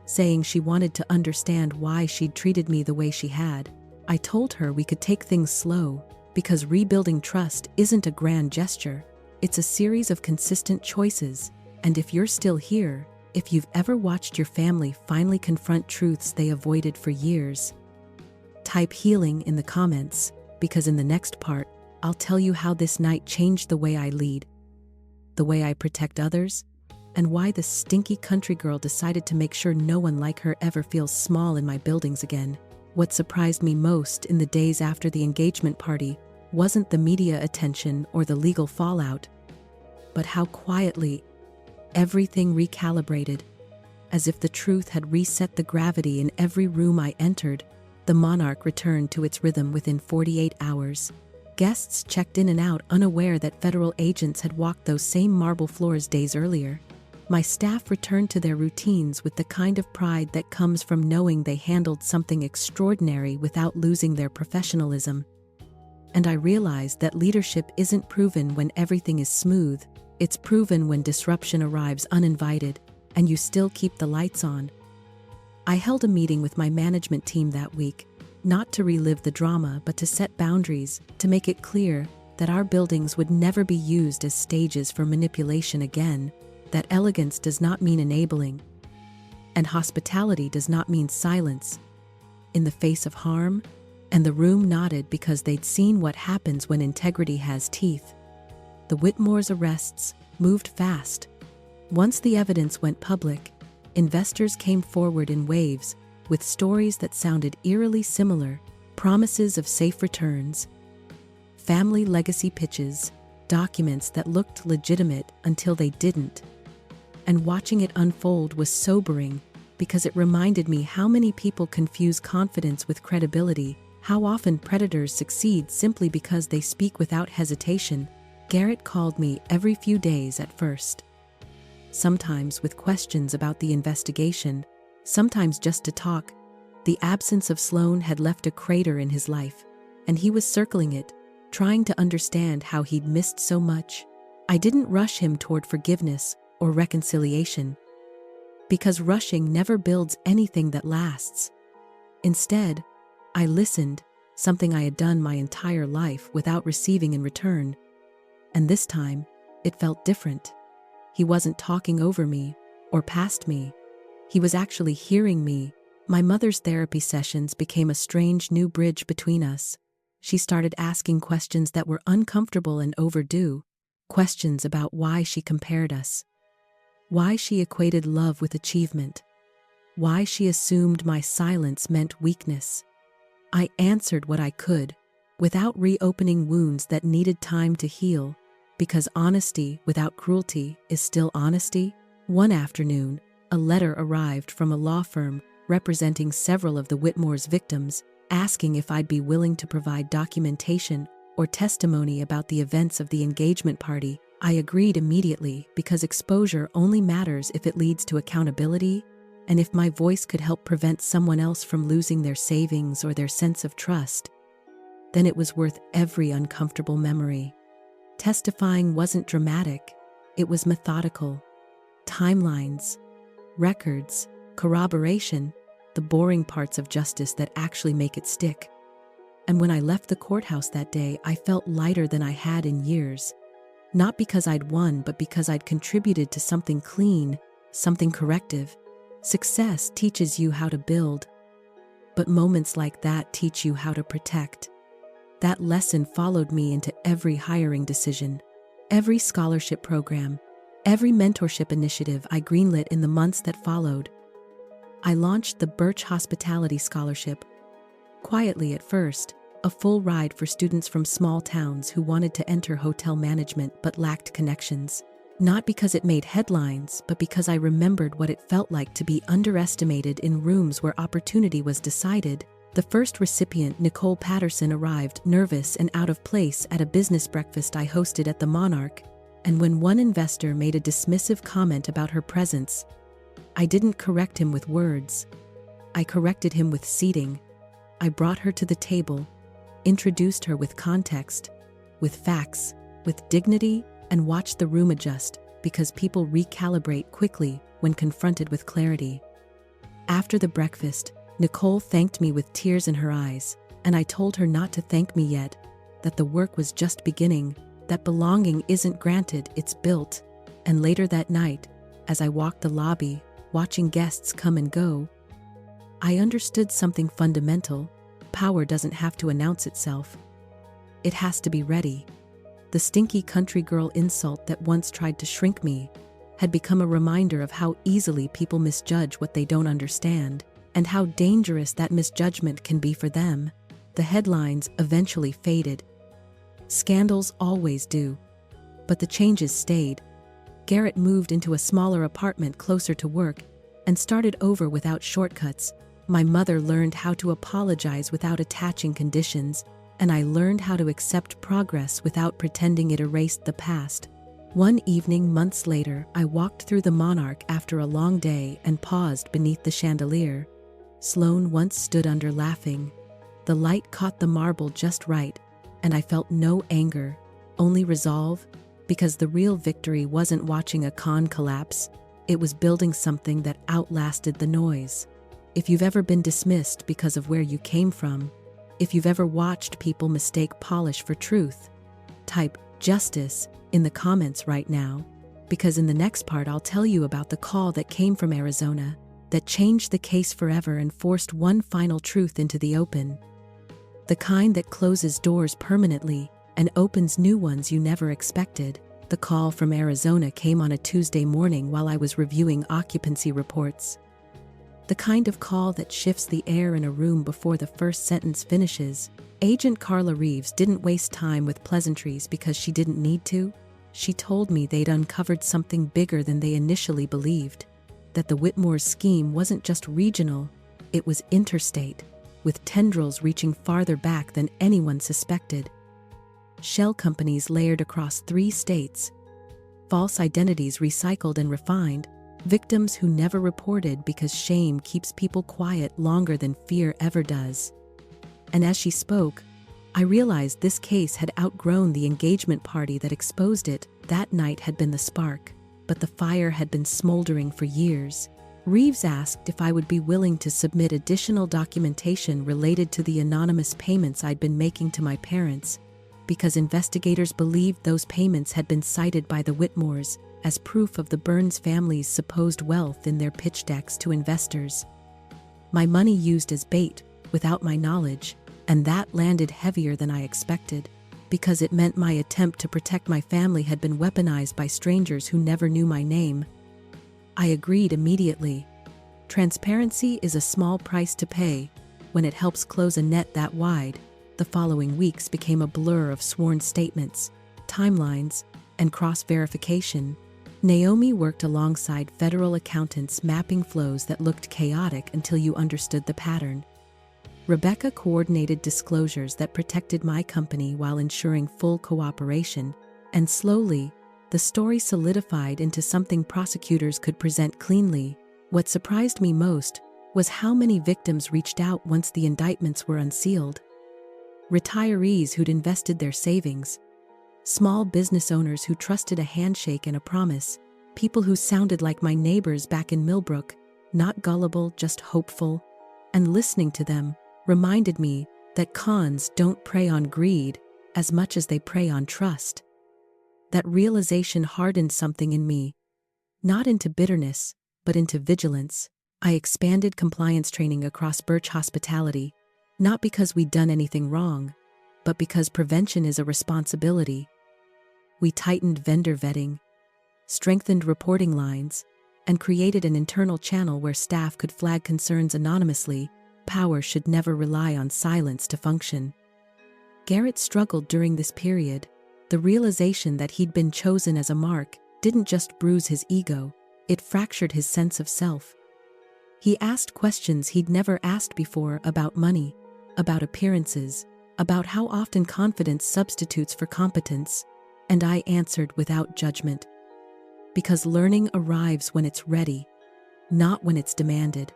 saying she wanted to understand why she'd treated me the way she had. I told her we could take things slow, because rebuilding trust isn't a grand gesture, it's a series of consistent choices, and if you're still here, if you've ever watched your family finally confront truths they avoided for years, type healing in the comments, because in the next part, I'll tell you how this night changed the way I lead, the way I protect others, and why the stinky country girl decided to make sure no one like her ever feels small in my buildings again. What surprised me most in the days after the engagement party wasn't the media attention or the legal fallout, but how quietly everything recalibrated, as if the truth had reset the gravity in every room I entered. The Monarch returned to its rhythm within 48 hours. Guests checked in and out, unaware that federal agents had walked those same marble floors days earlier. My staff returned to their routines with the kind of pride that comes from knowing they handled something extraordinary without losing their professionalism. And I realized that leadership isn't proven when everything is smooth, it's proven when disruption arrives uninvited, and you still keep the lights on. I held a meeting with my management team that week, not to relive the drama but to set boundaries, to make it clear that our buildings would never be used as stages for manipulation again, that elegance does not mean enabling, and hospitality does not mean silence in the face of harm, and the room nodded because they'd seen what happens when integrity has teeth. The Whitmore's arrests moved fast. Once the evidence went public, investors came forward in waves with stories that sounded eerily similar, promises of safe returns, family legacy pitches, documents that looked legitimate until they didn't. And watching it unfold was sobering because it reminded me how many people confuse confidence with credibility, how often predators succeed simply because they speak without hesitation. Garrett called me every few days at first, sometimes with questions about the investigation, sometimes just to talk. The absence of Sloan had left a crater in his life, and he was circling it, trying to understand how he'd missed so much. I didn't rush him toward forgiveness or reconciliation, because rushing never builds anything that lasts. Instead, I listened, something I had done my entire life without receiving in return. And this time, it felt different. He wasn't talking over me or past me. He was actually hearing me. My mother's therapy sessions became a strange new bridge between us. She started asking questions that were uncomfortable and overdue, questions about why she compared us, why she equated love with achievement, why she assumed my silence meant weakness. I answered what I could, without reopening wounds that needed time to heal, because honesty without cruelty is still honesty. One afternoon, a letter arrived from a law firm representing several of the Whitmore's victims, asking if I'd be willing to provide documentation or testimony about the events of the engagement party. I agreed immediately because exposure only matters if it leads to accountability, and if my voice could help prevent someone else from losing their savings or their sense of trust, then it was worth every uncomfortable memory. Testifying wasn't dramatic, it was methodical. Timelines, records, corroboration, the boring parts of justice that actually make it stick. And when I left the courthouse that day, I felt lighter than I had in years. Not because I'd won, but because I'd contributed to something clean, something corrective. Success teaches you how to build, but moments like that teach you how to protect. That lesson followed me into every hiring decision, every scholarship program, every mentorship initiative I greenlit in the months that followed. I launched the Birch Hospitality Scholarship, quietly at first, a full ride for students from small towns who wanted to enter hotel management but lacked connections. Not because it made headlines, but because I remembered what it felt like to be underestimated in rooms where opportunity was decided. The first recipient, Nicole Patterson, arrived nervous and out of place at a business breakfast I hosted at the Monarch, and when one investor made a dismissive comment about her presence, I didn't correct him with words. I corrected him with seating. I brought her to the table, introduced her with context, with facts, with dignity, and watched the room adjust, because people recalibrate quickly when confronted with clarity. After the breakfast, Nicole thanked me with tears in her eyes, and I told her not to thank me yet, that the work was just beginning, that belonging isn't granted, it's built. And later that night, as I walked the lobby, watching guests come and go, I understood something fundamental. Power doesn't have to announce itself. It has to be ready. The stinky country girl insult that once tried to shrink me had become a reminder of how easily people misjudge what they don't understand, and how dangerous that misjudgment can be for them. The headlines eventually faded. Scandals always do. But the changes stayed. Garrett moved into a smaller apartment closer to work and started over without shortcuts. My mother learned how to apologize without attaching conditions, and I learned how to accept progress without pretending it erased the past. One evening months later, I walked through the Monarch after a long day and paused beneath the chandelier. Sloane once stood under laughing. The light caught the marble just right, and I felt no anger, only resolve, because the real victory wasn't watching a con collapse, it was building something that outlasted the noise. If you've ever been dismissed because of where you came from, if you've ever watched people mistake polish for truth, type justice in the comments right now, because in the next part I'll tell you about the call that came from Arizona that changed the case forever and forced one final truth into the open. The kind that closes doors permanently and opens new ones you never expected. The call from Arizona came on a Tuesday morning while I was reviewing occupancy reports. The kind of call that shifts the air in a room before the first sentence finishes. Agent Carla Reeves didn't waste time with pleasantries because she didn't need to. She told me they'd uncovered something bigger than they initially believed, that the Whitmore's scheme wasn't just regional, it was interstate, with tendrils reaching farther back than anyone suspected. Shell companies layered across 3 states, false identities recycled and refined, victims who never reported because shame keeps people quiet longer than fear ever does. And as she spoke, I realized this case had outgrown the engagement party that exposed it. That night had been the spark, but the fire had been smoldering for years. Reeves asked if I would be willing to submit additional documentation related to the anonymous payments I'd been making to my parents, because investigators believed those payments had been cited by the Whitmores as proof of the Burns family's supposed wealth in their pitch decks to investors. My money used as bait, without my knowledge, and that landed heavier than I expected, because it meant my attempt to protect my family had been weaponized by strangers who never knew my name. I agreed immediately. Transparency is a small price to pay when it helps close a net that wide. The following weeks became a blur of sworn statements, timelines, and cross-verification. Naomi worked alongside federal accountants mapping flows that looked chaotic until you understood the pattern. Rebecca coordinated disclosures that protected my company while ensuring full cooperation, and slowly, the story solidified into something prosecutors could present cleanly. What surprised me most was how many victims reached out once the indictments were unsealed. Retirees who'd invested their savings, small business owners who trusted a handshake and a promise, people who sounded like my neighbors back in Millbrook, not gullible, just hopeful. And listening to them reminded me that cons don't prey on greed as much as they prey on trust. That realization hardened something in me, not into bitterness, but into vigilance. I expanded compliance training across Birch Hospitality, not because we'd done anything wrong, but because prevention is a responsibility. We tightened vendor vetting, strengthened reporting lines, and created an internal channel where staff could flag concerns anonymously. Power should never rely on silence to function. Garrett struggled during this period. The realization that he'd been chosen as a mark didn't just bruise his ego, it fractured his sense of self. He asked questions he'd never asked before about money, about appearances, about how often confidence substitutes for competence, and I answered without judgment. Because learning arrives when it's ready, not when it's demanded.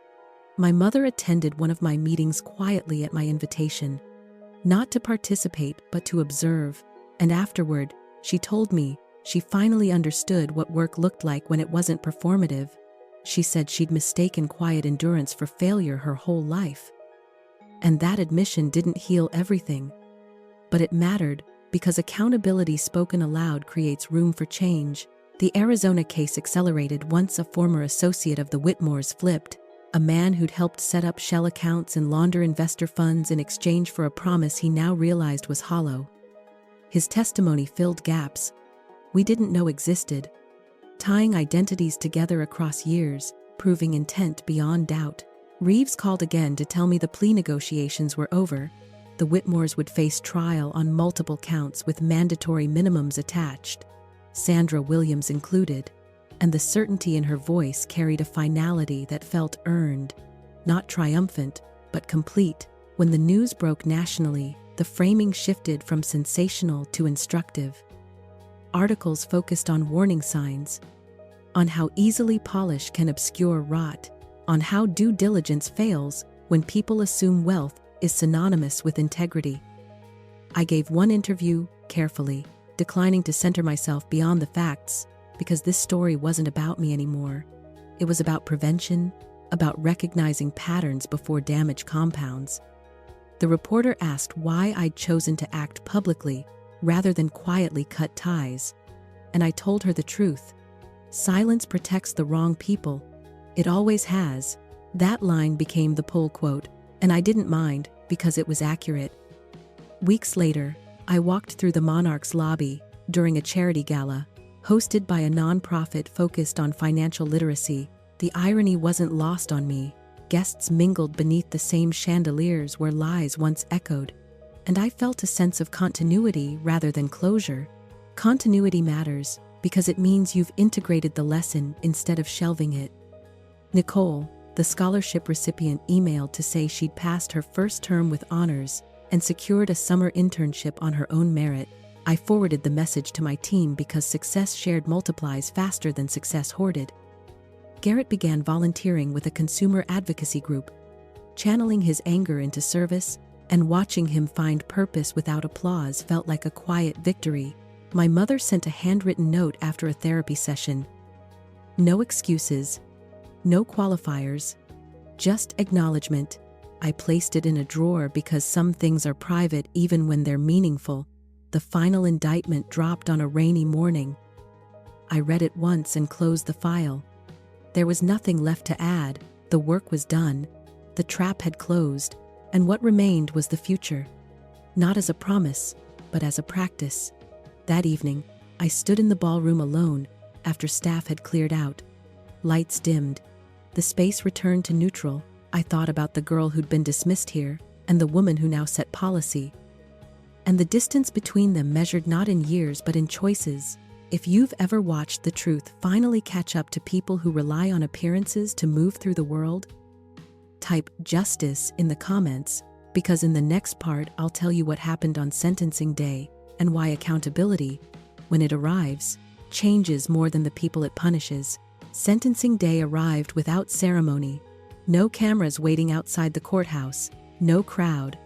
My mother attended one of my meetings quietly at my invitation, not to participate but to observe, and afterward, she told me she finally understood what work looked like when it wasn't performative. She said she'd mistaken quiet endurance for failure her whole life. And that admission didn't heal everything. But it mattered, because accountability spoken aloud creates room for change. The Arizona case accelerated once a former associate of the Whitmores flipped, a man who'd helped set up shell accounts and launder investor funds in exchange for a promise he now realized was hollow. His testimony filled gaps we didn't know existed, tying identities together across years, proving intent beyond doubt. Reeves called again to tell me the plea negotiations were over. The Whitmores would face trial on multiple counts with mandatory minimums attached, Sandra Williams included, and the certainty in her voice carried a finality that felt earned, not triumphant, but complete. When the news broke nationally, the framing shifted from sensational to instructive. Articles focused on warning signs, on how easily polish can obscure rot, on how due diligence fails when people assume wealth is synonymous with integrity. I gave one interview carefully, declining to center myself beyond the facts, because this story wasn't about me anymore. It was about prevention, about recognizing patterns before damage compounds. The reporter asked why I'd chosen to act publicly rather than quietly cut ties, and I told her the truth. Silence protects the wrong people. It always has. That line became the pull quote, and I didn't mind because it was accurate. Weeks later, I walked through the Monarch's lobby during a charity gala, hosted by a nonprofit focused on financial literacy. The irony wasn't lost on me. Guests mingled beneath the same chandeliers where lies once echoed, and I felt a sense of continuity rather than closure. Continuity matters because it means you've integrated the lesson instead of shelving it. Nicole, the scholarship recipient, emailed to say she'd passed her first term with honors and secured a summer internship on her own merit. I forwarded the message to my team because success shared multiplies faster than success hoarded. Garrett began volunteering with a consumer advocacy group, channeling his anger into service, and watching him find purpose without applause felt like a quiet victory. My mother sent a handwritten note after a therapy session. No excuses, no qualifiers, just acknowledgement. I placed it in a drawer because some things are private even when they're meaningful. The final indictment dropped on a rainy morning. I read it once and closed the file. There was nothing left to add. The work was done. The trap had closed, and what remained was the future. Not as a promise, but as a practice. That evening, I stood in the ballroom alone after staff had cleared out. Lights dimmed, The space returned to neutral. I thought about the girl who'd been dismissed here, and the woman who now set policy. And the distance between them measured not in years but in choices. If you've ever watched the truth finally catch up to people who rely on appearances to move through the world, type justice in the comments, because in the next part I'll tell you what happened on sentencing day and why accountability, when it arrives, changes more than the people it punishes. Sentencing day arrived without ceremony. No cameras waiting outside the courthouse, no crowd.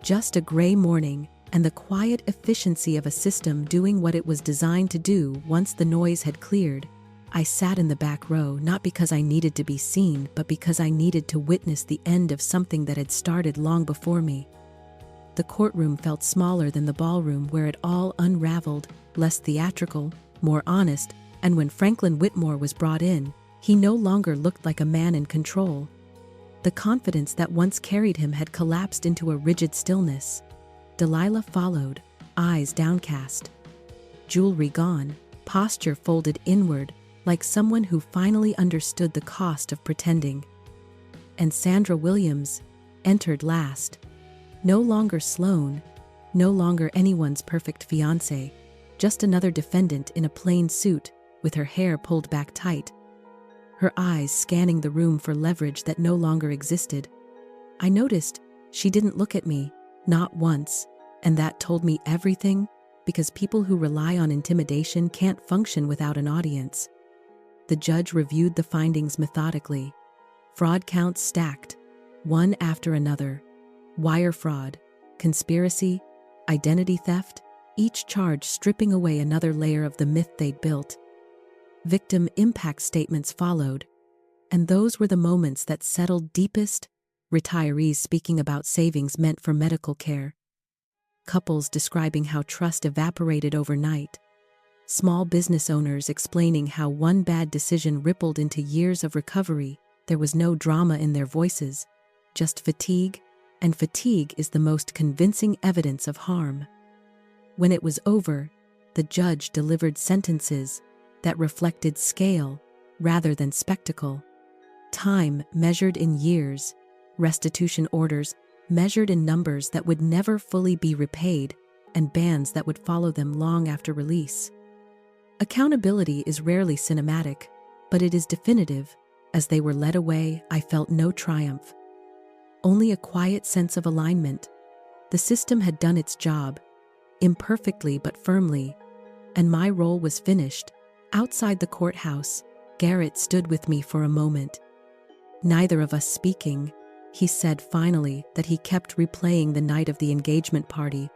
Just a gray morning and the quiet efficiency of a system doing what it was designed to do once the noise had cleared. I sat in the back row not because I needed to be seen, but because I needed to witness the end of something that had started long before me. The courtroom felt smaller than the ballroom where it all unraveled, less theatrical, more honest, and when Franklin Whitmore was brought in, he no longer looked like a man in control. The confidence that once carried him had collapsed into a rigid stillness. Delilah followed, eyes downcast. Jewelry gone, posture folded inward, like someone who finally understood the cost of pretending. And Sandra Williams entered last. No longer Sloane, no longer anyone's perfect fiancé, just another defendant in a plain suit with her hair pulled back tight, her eyes scanning the room for leverage that no longer existed. I noticed she didn't look at me, not once, and that told me everything, because people who rely on intimidation can't function without an audience. The judge reviewed the findings methodically. Fraud counts stacked, one after another. Wire fraud, conspiracy, identity theft, each charge stripping away another layer of the myth they'd built. Victim impact statements followed, and those were the moments that settled deepest. Retirees speaking about savings meant for medical care. Couples describing how trust evaporated overnight. Small business owners explaining how one bad decision rippled into years of recovery. There was no drama in their voices, just fatigue, and fatigue is the most convincing evidence of harm. When it was over, the judge delivered sentences that reflected scale rather than spectacle. Time measured in years, restitution orders measured in numbers that would never fully be repaid, and bans that would follow them long after release. Accountability is rarely cinematic, but it is definitive. As they were led away, I felt no triumph. Only a quiet sense of alignment. The system had done its job, imperfectly but firmly, and my role was finished. Outside the courthouse, Garrett stood with me for a moment. Neither of us speaking, he said finally that he kept replaying the night of the engagement party,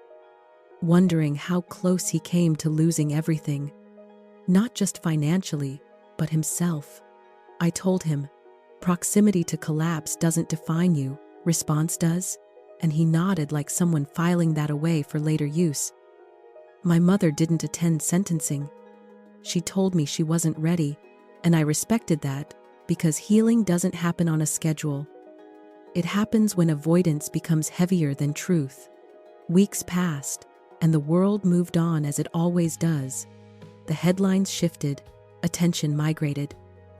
wondering how close he came to losing everything. Not just financially, but himself. I told him, proximity to collapse doesn't define you, response does, and he nodded like someone filing that away for later use. My mother didn't attend sentencing. She told me she wasn't ready, and I respected that, because healing doesn't happen on a schedule. It happens when avoidance becomes heavier than truth. Weeks passed, and the world moved on as it always does. The headlines shifted, attention migrated,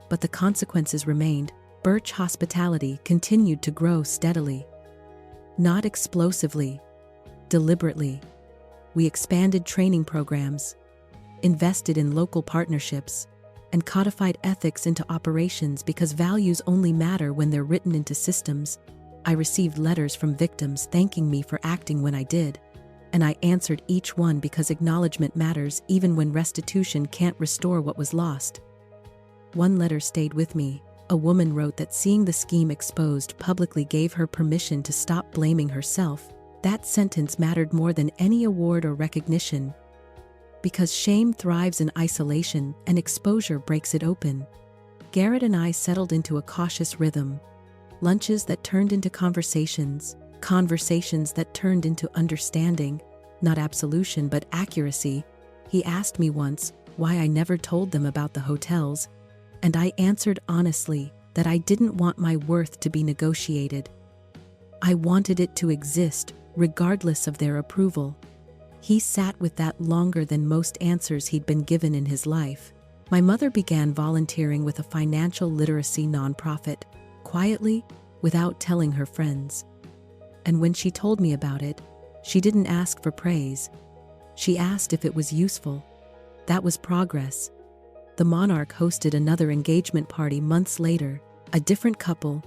but the consequences remained. Birch Hospitality continued to grow steadily. Not explosively, deliberately. We expanded training programs, invested in local partnerships, and codified ethics into operations because values only matter when they're written into systems. I received letters from victims thanking me for acting when I did, and I answered each one because acknowledgement matters even when restitution can't restore what was lost. One letter stayed with me. A woman wrote that seeing the scheme exposed publicly gave her permission to stop blaming herself. That sentence mattered more than any award or recognition, because shame thrives in isolation and exposure breaks it open. Garrett and I settled into a cautious rhythm. Lunches that turned into conversations, conversations that turned into understanding, not absolution but accuracy. He asked me once why I never told them about the hotels, and I answered honestly that I didn't want my worth to be negotiated. I wanted it to exist, regardless of their approval. He sat with that longer than most answers he'd been given in his life. My mother began volunteering with a financial literacy nonprofit, quietly, without telling her friends. And when she told me about it, she didn't ask for praise. She asked if it was useful. That was progress. The monarch hosted another engagement party months later, a different couple,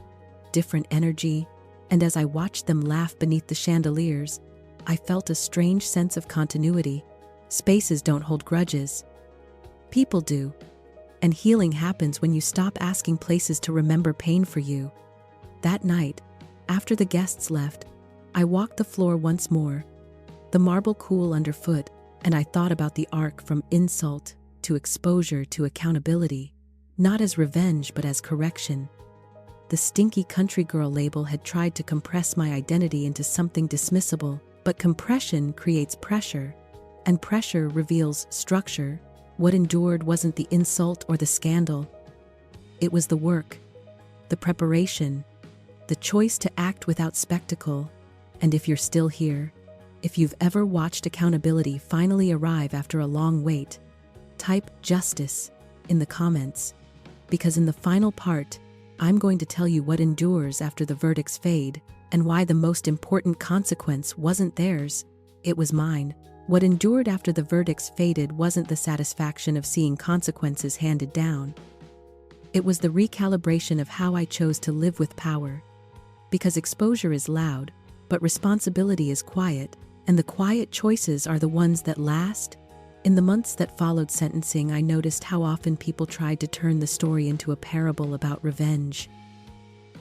different energy, and as I watched them laugh beneath the chandeliers, I felt a strange sense of continuity. Spaces don't hold grudges. People do. And healing happens when you stop asking places to remember pain for you. That night, after the guests left, I walked the floor once more, the marble cool underfoot, and I thought about the arc from insult to exposure to accountability, not as revenge but as correction. The stinky country girl label had tried to compress my identity into something dismissible, but compression creates pressure, and pressure reveals structure. What endured wasn't the insult or the scandal. It was the work, the preparation, the choice to act without spectacle. And if you're still here, if you've ever watched accountability finally arrive after a long wait, type justice in the comments, because in the final part, I'm going to tell you what endures after the verdicts fade, and why the most important consequence wasn't theirs, it was mine. What endured after the verdicts faded wasn't the satisfaction of seeing consequences handed down. It was the recalibration of how I chose to live with power. Because exposure is loud, but responsibility is quiet, and the quiet choices are the ones that last. In the months that followed sentencing, I noticed how often people tried to turn the story into a parable about revenge.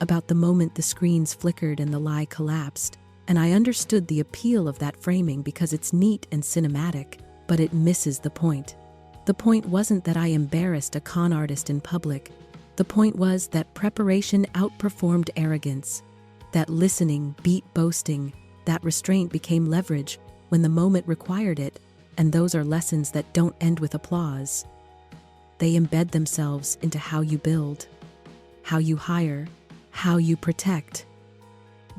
About the moment the screens flickered and the lie collapsed. And I understood the appeal of that framing because it's neat and cinematic, but it misses the point. The point wasn't that I embarrassed a con artist in public. The point was that preparation outperformed arrogance, that listening beat boasting, that restraint became leverage when the moment required it, and those are lessons that don't end with applause. They embed themselves into how you build, how you hire, how you protect.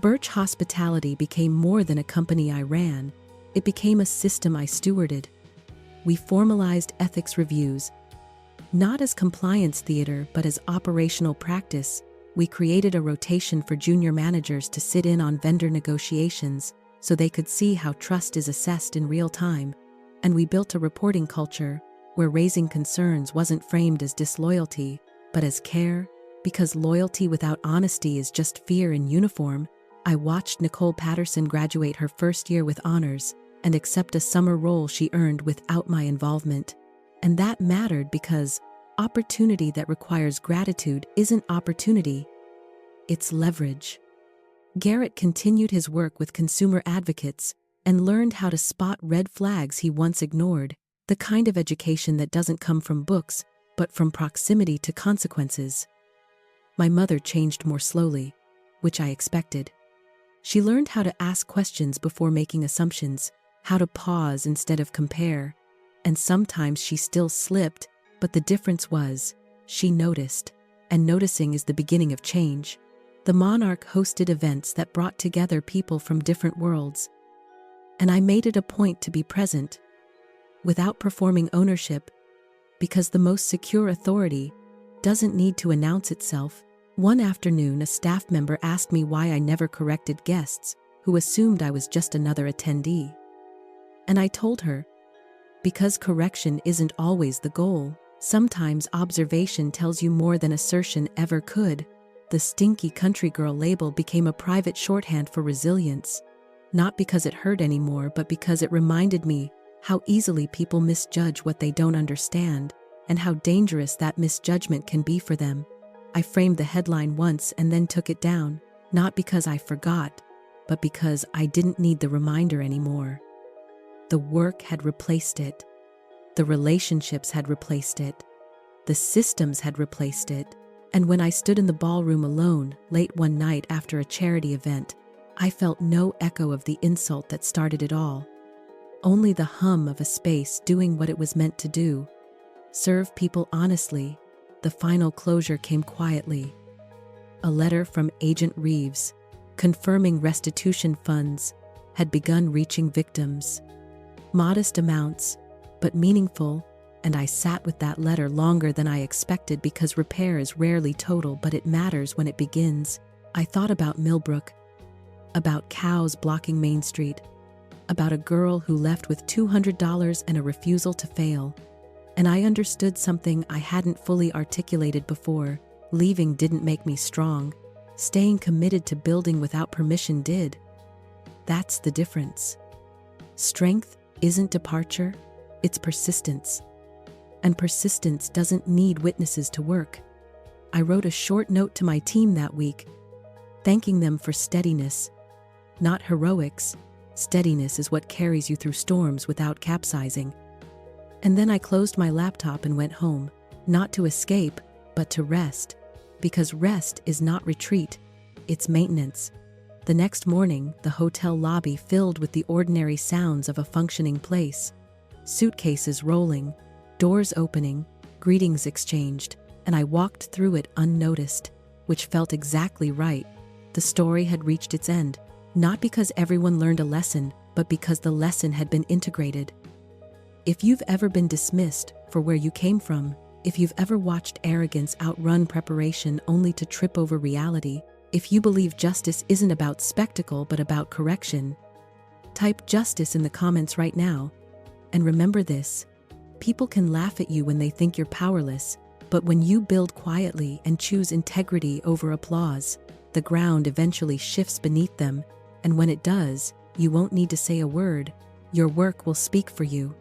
Birch Hospitality became more than a company I ran. It became a system I stewarded. We formalized ethics reviews, not as compliance theater but as operational practice. We created a rotation for junior managers to sit in on vendor negotiations so they could see how trust is assessed in real time. And we built a reporting culture where raising concerns wasn't framed as disloyalty, but as care, because loyalty without honesty is just fear in uniform. I watched Nicole Patterson graduate her first year with honors and accept a summer role she earned without my involvement. And that mattered because opportunity that requires gratitude isn't opportunity, it's leverage. Garrett continued his work with consumer advocates and learned how to spot red flags he once ignored, the kind of education that doesn't come from books, but from proximity to consequences. My mother changed more slowly, which I expected. She learned how to ask questions before making assumptions, how to pause instead of compare, and sometimes she still slipped, but the difference was, she noticed, and noticing is the beginning of change. The monarch hosted events that brought together people from different worlds, and I made it a point to be present, without performing ownership, because the most secure authority doesn't need to announce itself. One afternoon, a staff member asked me why I never corrected guests who assumed I was just another attendee. And I told her, because correction isn't always the goal. Sometimes observation tells you more than assertion ever could. The stinky country girl label became a private shorthand for resilience, not because it hurt anymore, but because it reminded me how easily people misjudge what they don't understand, and how dangerous that misjudgment can be for them. I framed the headline once and then took it down, not because I forgot, but because I didn't need the reminder anymore. The work had replaced it. The relationships had replaced it. The systems had replaced it. And when I stood in the ballroom alone, late one night after a charity event, I felt no echo of the insult that started it all. Only the hum of a space doing what it was meant to do. Serve people honestly. The final closure came quietly. A letter from Agent Reeves, confirming restitution funds had begun reaching victims. Modest amounts, but meaningful, and I sat with that letter longer than I expected because repair is rarely total, but it matters when it begins. I thought about Millbrook, about cows blocking Main Street, about a girl who left with $200 and a refusal to fail. And I understood something I hadn't fully articulated before. Leaving didn't make me strong. Staying committed to building without permission did. That's the difference. Strength isn't departure, it's persistence. And persistence doesn't need witnesses to work. I wrote a short note to my team that week, thanking them for steadiness, not heroics. Steadiness is what carries you through storms without capsizing. And then I closed my laptop and went home, not to escape, but to rest. Because rest is not retreat, it's maintenance. The next morning, the hotel lobby filled with the ordinary sounds of a functioning place. Suitcases rolling, doors opening, greetings exchanged, and I walked through it unnoticed, which felt exactly right. The story had reached its end. Not because everyone learned a lesson, but because the lesson had been integrated. If you've ever been dismissed for where you came from, if you've ever watched arrogance outrun preparation only to trip over reality, if you believe justice isn't about spectacle but about correction, type justice in the comments right now. And remember this, people can laugh at you when they think you're powerless, but when you build quietly and choose integrity over applause, the ground eventually shifts beneath them. And when it does, you won't need to say a word. Your work will speak for you.